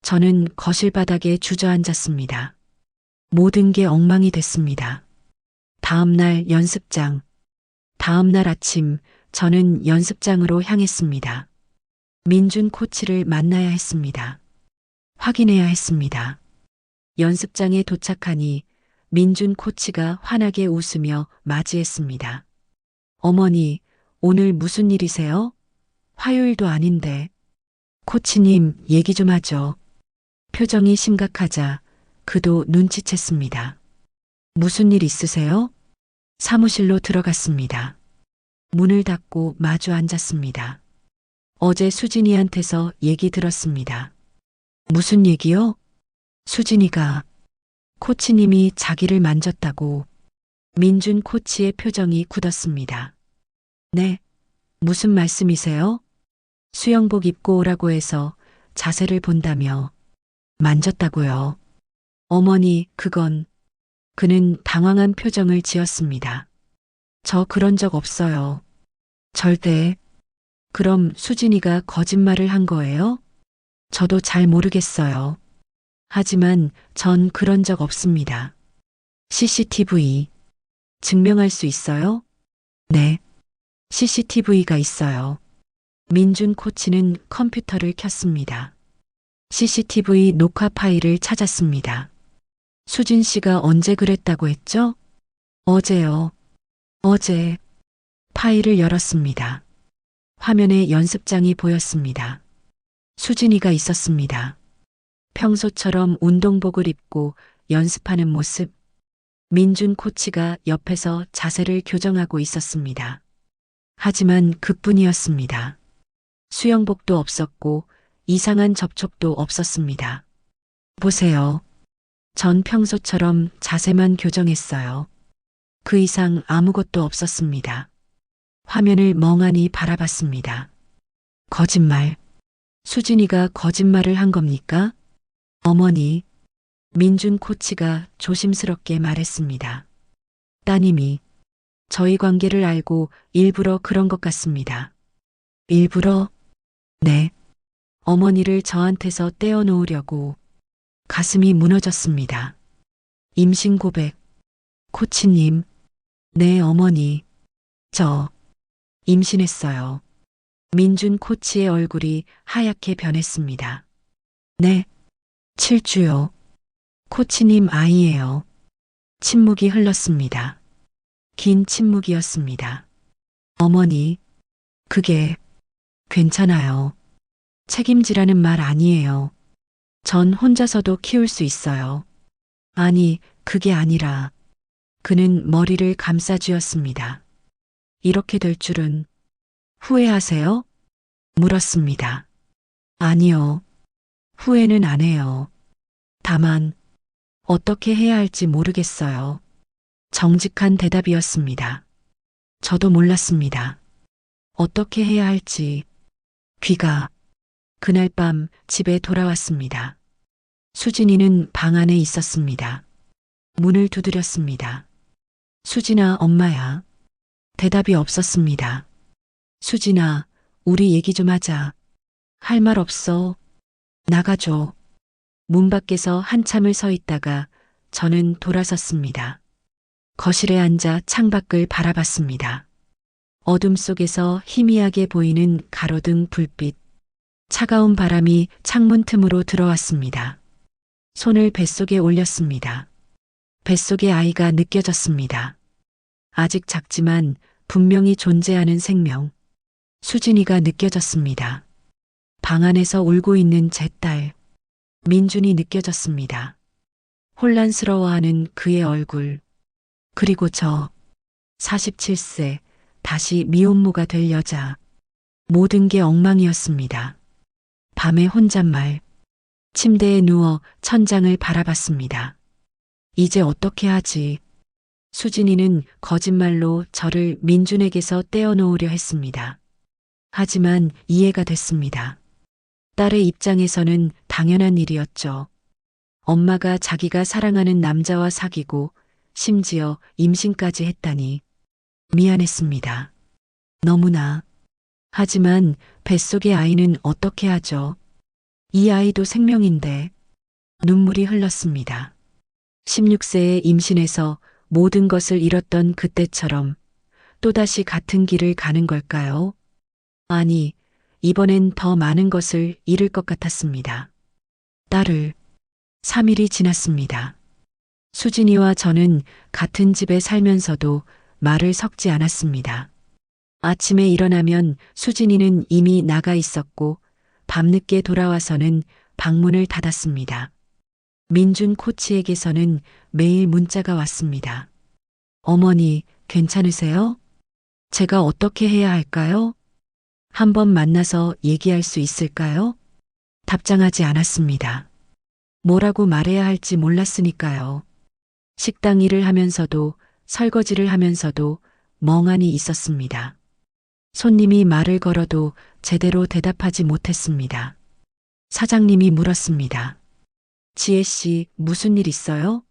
저는 거실 바닥에 주저앉았습니다. 모든 게 엉망이 됐습니다. 다음 날 연습장. 다음 날 아침 저는 연습장으로 향했습니다. 민준 코치를 만나야 했습니다. 확인해야 했습니다. 연습장에 도착하니 민준 코치가 환하게 웃으며 맞이했습니다. 어머니, 오늘 무슨 일이세요? 화요일도 아닌데. 코치님, 얘기 좀 하죠. 표정이 심각하자 그도 눈치챘습니다. 무슨 일 있으세요? 사무실로 들어갔습니다. 문을 닫고 마주 앉았습니다. 어제 수진이한테서 얘기 들었습니다. 무슨 얘기요? 수진이가 코치님이 자기를 만졌다고. 민준 코치의 표정이 굳었습니다. 네, 무슨 말씀이세요? 수영복 입고 오라고 해서 자세를 본다며. 만졌다고요. 어머니, 그는 당황한 표정을 지었습니다. 저 그런 적 없어요. 절대. 그럼 수진이가 거짓말을 한 거예요? 저도 잘 모르겠어요. 하지만 전 그런 적 없습니다. CCTV. 증명할 수 있어요? 네. CCTV가 있어요. 민준 코치는 컴퓨터를 켰습니다. CCTV 녹화 파일을 찾았습니다. 수진 씨가 언제 그랬다고 했죠? 어제요. 어제. 파일을 열었습니다. 화면에 연습장이 보였습니다. 수진이가 있었습니다. 평소처럼 운동복을 입고 연습하는 모습. 민준 코치가 옆에서 자세를 교정하고 있었습니다. 하지만 그뿐이었습니다. 수영복도 없었고 이상한 접촉도 없었습니다. 보세요. 전 평소처럼 자세만 교정했어요. 그 이상 아무것도 없었습니다. 화면을 멍하니 바라봤습니다. 거짓말. 수진이가 거짓말을 한 겁니까? 어머니, 민준 코치가 조심스럽게 말했습니다. 따님이 저희 관계를 알고 일부러 그런 것 같습니다. 일부러? 네. 어머니를 저한테서 떼어놓으려고. 가슴이 무너졌습니다. 임신 고백. 코치님. 네, 어머니. 저 임신했어요. 민준 코치의 얼굴이 하얗게 변했습니다. 네. 7주요. 코치님 아이예요. 침묵이 흘렀습니다. 긴 침묵이었습니다. 어머니, 그게 괜찮아요. 책임지라는 말 아니에요. 전 혼자서도 키울 수 있어요. 아니, 그게 아니라. 그는 머리를 감싸쥐었습니다. 이렇게 될 줄은. 후회하세요? 물었습니다. 아니요. 후회는 안 해요. 다만 어떻게 해야 할지 모르겠어요. 정직한 대답이었습니다. 저도 몰랐습니다. 어떻게 해야 할지. 귀가 그날 밤 집에 돌아왔습니다. 수진이는 방 안에 있었습니다. 문을 두드렸습니다. 수진아, 엄마야. 대답이 없었습니다. 수진아, 우리 얘기 좀 하자. 할 말 없어. 나가줘. 문 밖에서 한참을 서 있다가 저는 돌아섰습니다. 거실에 앉아 창밖을 바라봤습니다. 어둠 속에서 희미하게 보이는 가로등 불빛. 차가운 바람이 창문 틈으로 들어왔습니다. 손을 뱃속에 올렸습니다. 뱃속의 아이가 느껴졌습니다. 아직 작지만 분명히 존재하는 생명. 수진이가 느껴졌습니다. 방 안에서 울고 있는 제 딸. 민준이 느껴졌습니다. 혼란스러워하는 그의 얼굴. 그리고 저 47세 다시 미혼모가 될 여자. 모든 게 엉망이었습니다. 밤에 혼잣말. 침대에 누워 천장을 바라봤습니다. 이제 어떻게 하지? 수진이는 거짓말로 저를 민준에게서 떼어놓으려 했습니다. 하지만 이해가 됐습니다. 딸의 입장에서는 당연한 일이었죠. 엄마가 자기가 사랑하는 남자와 사귀고 심지어 임신까지 했다니 미안했습니다. 너무나. 하지만 뱃속의 아이는 어떻게 하죠? 이 아이도 생명인데. 눈물이 흘렀습니다. 16세에 임신해서 모든 것을 잃었던 그때처럼 또다시 같은 길을 가는 걸까요? 아니, 이번엔 더 많은 것을 잃을 것 같았습니다. 딸을. 3일이 지났습니다. 수진이와 저는 같은 집에 살면서도 말을 섞지 않았습니다. 아침에 일어나면 수진이는 이미 나가 있었고 밤늦게 돌아와서는 방문을 닫았습니다. 민준 코치에게서는 매일 문자가 왔습니다. 어머니, 괜찮으세요? 제가 어떻게 해야 할까요? 한번 만나서 얘기할 수 있을까요? 답장하지 않았습니다. 뭐라고 말해야 할지 몰랐으니까요. 식당 일을 하면서도 설거지를 하면서도 멍하니 있었습니다. 손님이 말을 걸어도 제대로 대답하지 못했습니다. 사장님이 물었습니다. 지혜 씨, 무슨 일 있어요?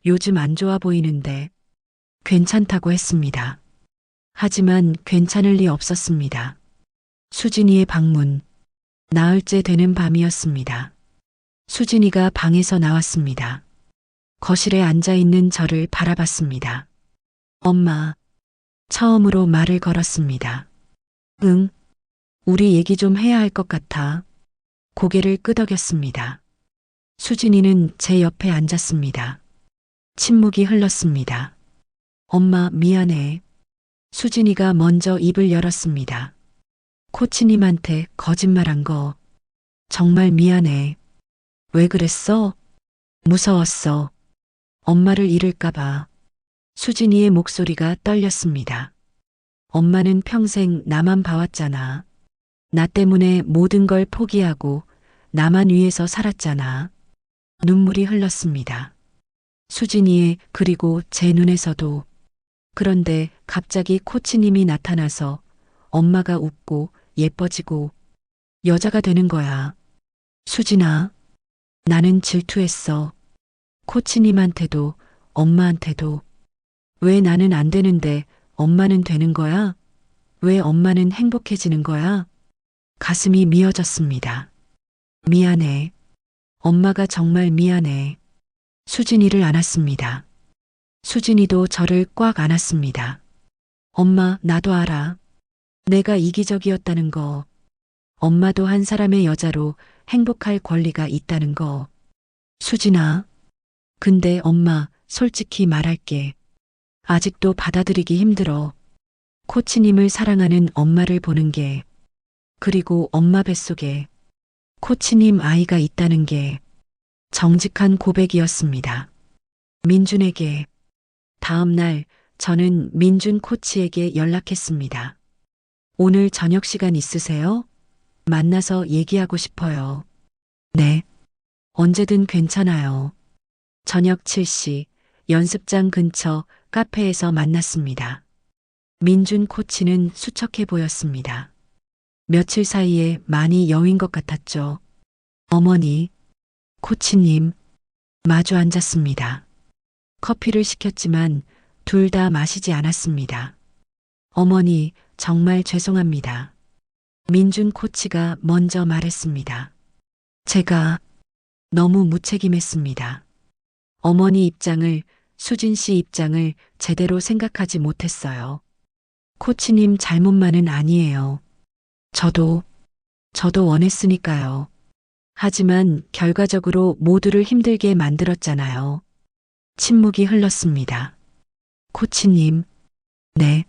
요즘 안 좋아 보이는데. 괜찮다고 했습니다. 하지만 괜찮을 리 없었습니다. 수진이의 방문. 나흘째 되는 밤이었습니다. 수진이가 방에서 나왔습니다. 거실에 앉아 있는 저를 바라봤습니다. 엄마. 처음으로 말을 걸었습니다. 응. 우리 얘기 좀 해야 할 것 같아. 고개를 끄덕였습니다. 수진이는 제 옆에 앉았습니다. 침묵이 흘렀습니다. 엄마, 미안해. 수진이가 먼저 입을 열었습니다. 코치님한테 거짓말한 거 정말 미안해. 왜 그랬어? 무서웠어. 엄마를 잃을까봐. 수진이의 목소리가 떨렸습니다. 엄마는 평생 나만 봐왔잖아. 나 때문에 모든 걸 포기하고 나만 위해서 살았잖아. 눈물이 흘렀습니다. 수진이의 그리고 제 눈에서도. 그런데 갑자기 코치님이 나타나서 엄마가 웃고 예뻐지고 여자가 되는 거야. 수진아, 나는 질투했어. 코치님한테도 엄마한테도. 왜 나는 안 되는데 엄마는 되는 거야? 왜 엄마는 행복해지는 거야? 가슴이 미어졌습니다. 미안해. 엄마가 정말 미안해. 수진이를 안았습니다. 수진이도 저를 꽉 안았습니다. 엄마, 나도 알아. 내가 이기적이었다는 거. 엄마도 한 사람의 여자로 행복할 권리가 있다는 거. 수진아. 근데 엄마, 솔직히 말할게. 아직도 받아들이기 힘들어. 코치님을 사랑하는 엄마를 보는 게. 그리고 엄마 뱃속에 코치님 아이가 있다는 게. 정직한 고백이었습니다. 민준에게. 다음 날 저는 민준 코치에게 연락했습니다. 오늘 저녁 시간 있으세요? 만나서 얘기하고 싶어요. 네. 언제든 괜찮아요. 저녁 7시 연습장 근처 카페에서 만났습니다. 민준 코치는 수척해 보였습니다. 며칠 사이에 많이 여윈 것 같았죠. 어머니, 코치님, 마주 앉았습니다. 커피를 시켰지만 둘 다 마시지 않았습니다. 어머니, 정말 죄송합니다. 민준 코치가 먼저 말했습니다. 제가 너무 무책임했습니다. 어머니 입장을, 수진 씨 입장을 제대로 생각하지 못했어요. 코치님 잘못만은 아니에요. 저도 원했으니까요. 하지만 결과적으로 모두를 힘들게 만들었잖아요. 침묵이 흘렀습니다. 코치님, 네.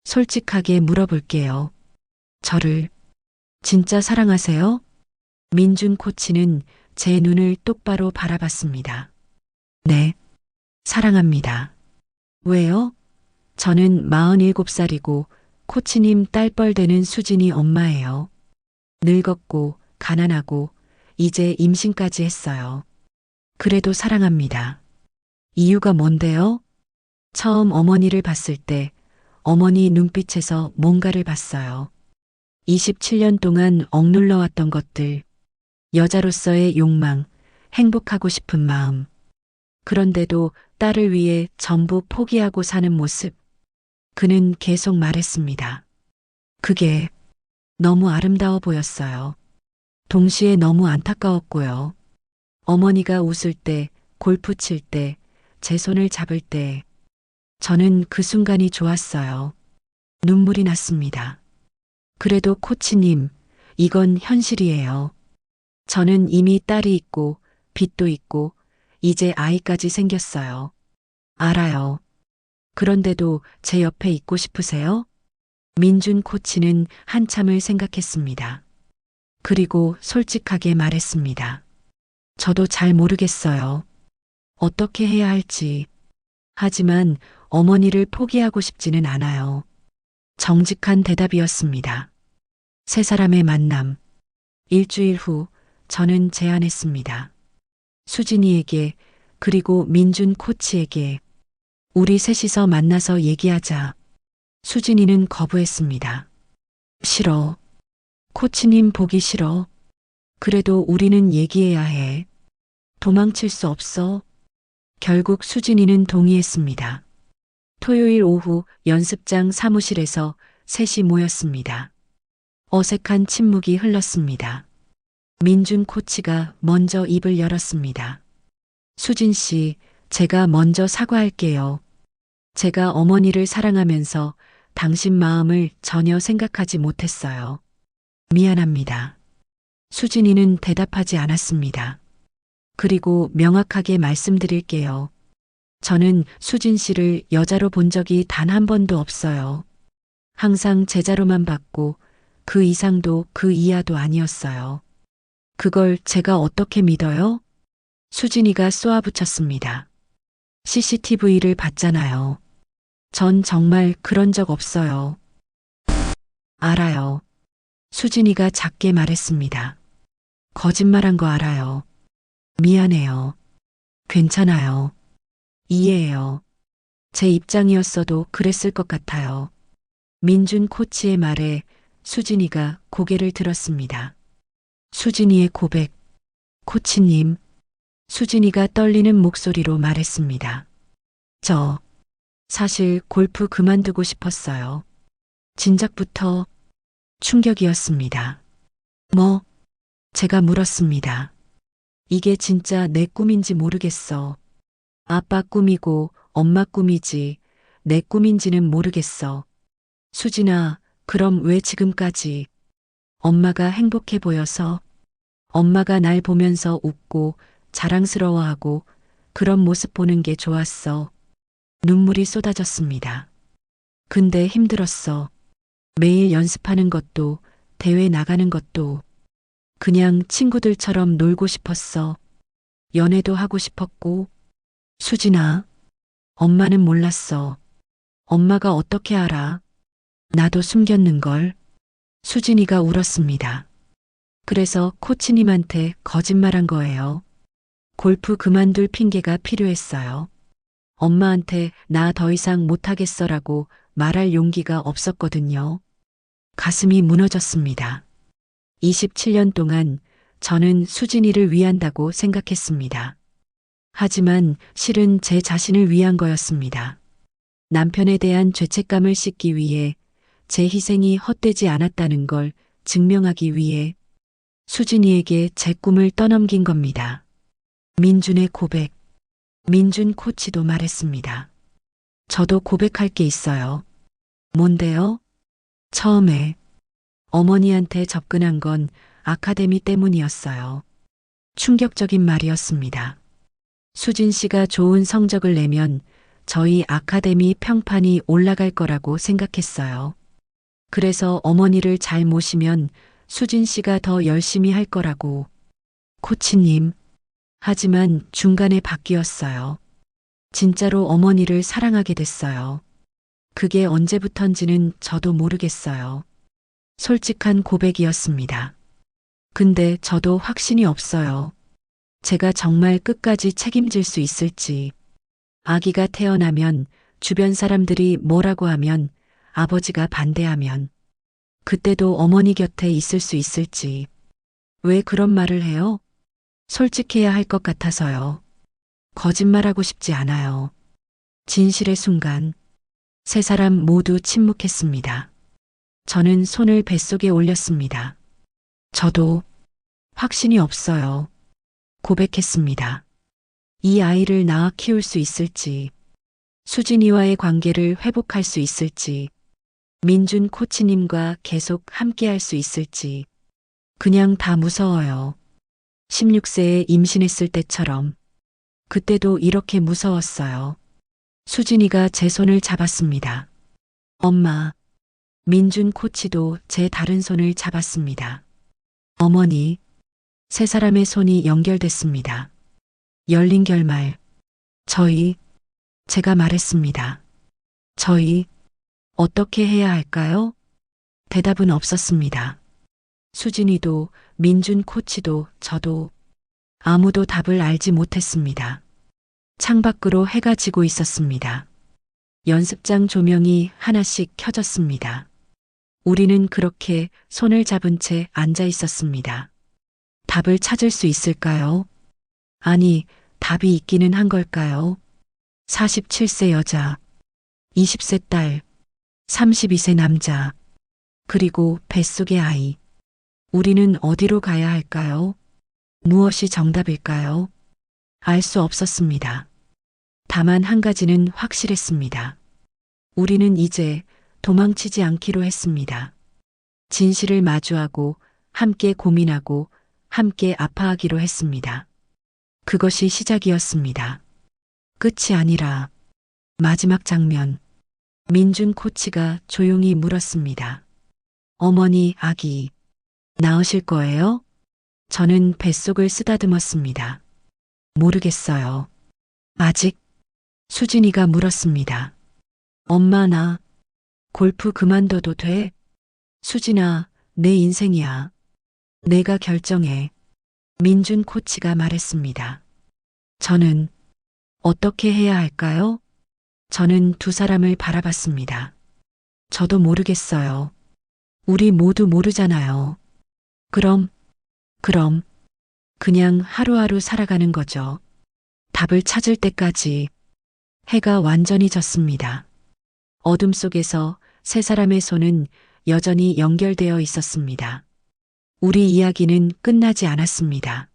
솔직하게 물어볼게요. 저를 진짜 사랑하세요? 민준 코치는 제 눈을 똑바로 바라봤습니다. 네, 사랑합니다. 왜요? 저는 47살이고 코치님 딸뻘 되는 수진이 엄마예요. 늙었고 가난하고 이제 임신까지 했어요. 그래도 사랑합니다. 이유가 뭔데요? 처음 어머니를 봤을 때 어머니 눈빛에서 뭔가를 봤어요. 27년 동안 억눌러 왔던 것들, 여자로서의 욕망, 행복하고 싶은 마음. 그런데도 딸을 위해 전부 포기하고 사는 모습. 그는 계속 말했습니다. 그게 너무 아름다워 보였어요. 동시에 너무 안타까웠고요. 어머니가 웃을 때, 골프 칠 때, 제 손을 잡을 때, 저는 그 순간이 좋았어요. 눈물이 났습니다. 그래도 코치님, 이건 현실이에요. 저는 이미 딸이 있고, 빚도 있고, 이제 아이까지 생겼어요. 알아요. 그런데도 제 옆에 있고 싶으세요? 민준 코치는 한참을 생각했습니다. 그리고 솔직하게 말했습니다. 저도 잘 모르겠어요. 어떻게 해야 할지. 하지만 어머니를 포기하고 싶지는 않아요. 정직한 대답이었습니다. 세 사람의 만남. 일주일 후 저는 제안했습니다. 수진이에게 그리고 민준 코치에게 우리 셋이서 만나서 얘기하자. 수진이는 거부했습니다. 싫어. 코치님 보기 싫어. 그래도 우리는 얘기해야 해. 도망칠 수 없어. 결국 수진이는 동의했습니다. 토요일 오후 연습장 사무실에서 셋이 모였습니다. 어색한 침묵이 흘렀습니다. 민준 코치가 먼저 입을 열었습니다. 수진 씨, 제가 먼저 사과할게요. 제가 어머니를 사랑하면서 당신 마음을 전혀 생각하지 못했어요. 미안합니다. 수진이는 대답하지 않았습니다. 그리고 명확하게 말씀드릴게요. 저는 수진 씨를 여자로 본 적이 단 한 번도 없어요. 항상 제자로만 봤고 그 이상도 그 이하도 아니었어요. 그걸 제가 어떻게 믿어요? 수진이가 쏘아붙였습니다. CCTV를 봤잖아요. 전 정말 그런 적 없어요. 알아요. 수진이가 작게 말했습니다. 거짓말한 거 알아요. 미안해요. 괜찮아요. 이해해요. 제 입장이었어도 그랬을 것 같아요. 민준 코치의 말에 수진이가 고개를 들었습니다. 수진이의 고백. 코치님. 수진이가 떨리는 목소리로 말했습니다. 저 사실 골프 그만두고 싶었어요. 진작부터 충격이었습니다. 뭐? 제가 물었습니다. 이게 진짜 내 꿈인지 모르겠어. 아빠 꿈이고 엄마 꿈이지 내 꿈인지는 모르겠어. 수진아, 그럼 왜 지금까지? 엄마가 행복해 보여서, 엄마가 날 보면서 웃고 자랑스러워하고 그런 모습 보는 게 좋았어. 눈물이 쏟아졌습니다. 근데 힘들었어. 매일 연습하는 것도, 대회 나가는 것도, 그냥 친구들처럼 놀고 싶었어. 연애도 하고 싶었고. 수진아, 엄마는 몰랐어. 엄마가 어떻게 알아? 나도 숨겼는걸. 수진이가 울었습니다. 그래서 코치님한테 거짓말한 거예요. 골프 그만둘 핑계가 필요했어요. 엄마한테 나 더 이상 못하겠어라고 말할 용기가 없었거든요. 가슴이 무너졌습니다. 27년 동안 저는 수진이를 위한다고 생각했습니다. 하지만 실은 제 자신을 위한 거였습니다. 남편에 대한 죄책감을 씻기 위해 제 희생이 헛되지 않았다는 걸 증명하기 위해 수진이에게 제 꿈을 떠넘긴 겁니다. 민준의 고백. 민준 코치도 말했습니다. 저도 고백할 게 있어요. 뭔데요? 처음에 어머니한테 접근한 건 아카데미 때문이었어요. 충격적인 말이었습니다. 수진 씨가 좋은 성적을 내면 저희 아카데미 평판이 올라갈 거라고 생각했어요. 그래서 어머니를 잘 모시면 수진 씨가 더 열심히 할 거라고. 코치님. 하지만 중간에 바뀌었어요. 진짜로 어머니를 사랑하게 됐어요. 그게 언제부턴지는 저도 모르겠어요. 솔직한 고백이었습니다. 근데 저도 확신이 없어요. 제가 정말 끝까지 책임질 수 있을지. 아기가 태어나면 주변 사람들이 뭐라고 하면 아버지가 반대하면 그때도 어머니 곁에 있을 수 있을지. 왜 그런 말을 해요? 솔직해야 할 것 같아서요. 거짓말하고 싶지 않아요. 진실의 순간 세 사람 모두 침묵했습니다. 저는 손을 뱃속에 올렸습니다. 저도 확신이 없어요. 고백했습니다. 이 아이를 낳아 키울 수 있을지, 수진이와의 관계를 회복할 수 있을지, 민준 코치님과 계속 함께 할 수 있을지, 그냥 다 무서워요. 16세에 임신했을 때처럼. 그때도 이렇게 무서웠어요. 수진이가 제 손을 잡았습니다. 엄마. 민준 코치도 제 다른 손을 잡았습니다. 어머니. 세 사람의 손이 연결됐습니다. 열린 결말. 제가 말했습니다. 저희, 어떻게 해야 할까요? 대답은 없었습니다. 수진이도, 민준 코치도, 저도, 아무도 답을 알지 못했습니다. 창밖으로 해가 지고 있었습니다. 연습장 조명이 하나씩 켜졌습니다. 우리는 그렇게 손을 잡은 채 앉아 있었습니다. 답을 찾을 수 있을까요? 아니, 답이 있기는 한 걸까요? 47세 여자, 20세 딸, 32세 남자, 그리고 뱃속의 아이. 우리는 어디로 가야 할까요? 무엇이 정답일까요? 알 수 없었습니다. 다만 한 가지는 확실했습니다. 우리는 이제 도망치지 않기로 했습니다. 진실을 마주하고 함께 고민하고 함께 아파하기로 했습니다. 그것이 시작이었습니다. 끝이 아니라 마지막 장면. 민준 코치가 조용히 물었습니다. 어머니, 아기 낳으실 거예요? 저는 뱃속을 쓰다듬었습니다. 모르겠어요. 아직? 수진이가 물었습니다. 엄마, 나 골프 그만둬도 돼? 수진아, 내 인생이야. 내가 결정해. 민준 코치가 말했습니다. 저는 어떻게 해야 할까요? 저는 두 사람을 바라봤습니다. 저도 모르겠어요. 우리 모두 모르잖아요. 그럼 그냥 하루하루 살아가는 거죠. 답을 찾을 때까지. 해가 완전히 졌습니다. 어둠 속에서 세 사람의 손은 여전히 연결되어 있었습니다. 우리 이야기는 끝나지 않았습니다.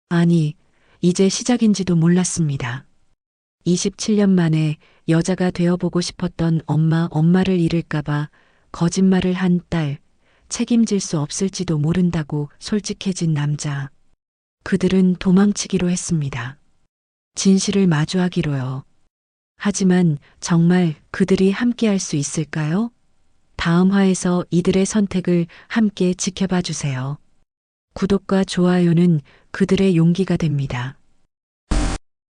아니, 이제 시작인지도 몰랐습니다. 27년 만에 여자가 되어보고 싶었던 엄마를 잃을까봐 거짓말을 한 딸, 책임질 수 없을지도 모른다고 솔직해진 남자. 그들은 도망치기로 했습니다. 진실을 마주하기로요. 하지만 정말 그들이 함께할 수 있을까요? 다음 화에서 이들의 선택을 함께 지켜봐 주세요. 구독과 좋아요는 그들의 용기가 됩니다.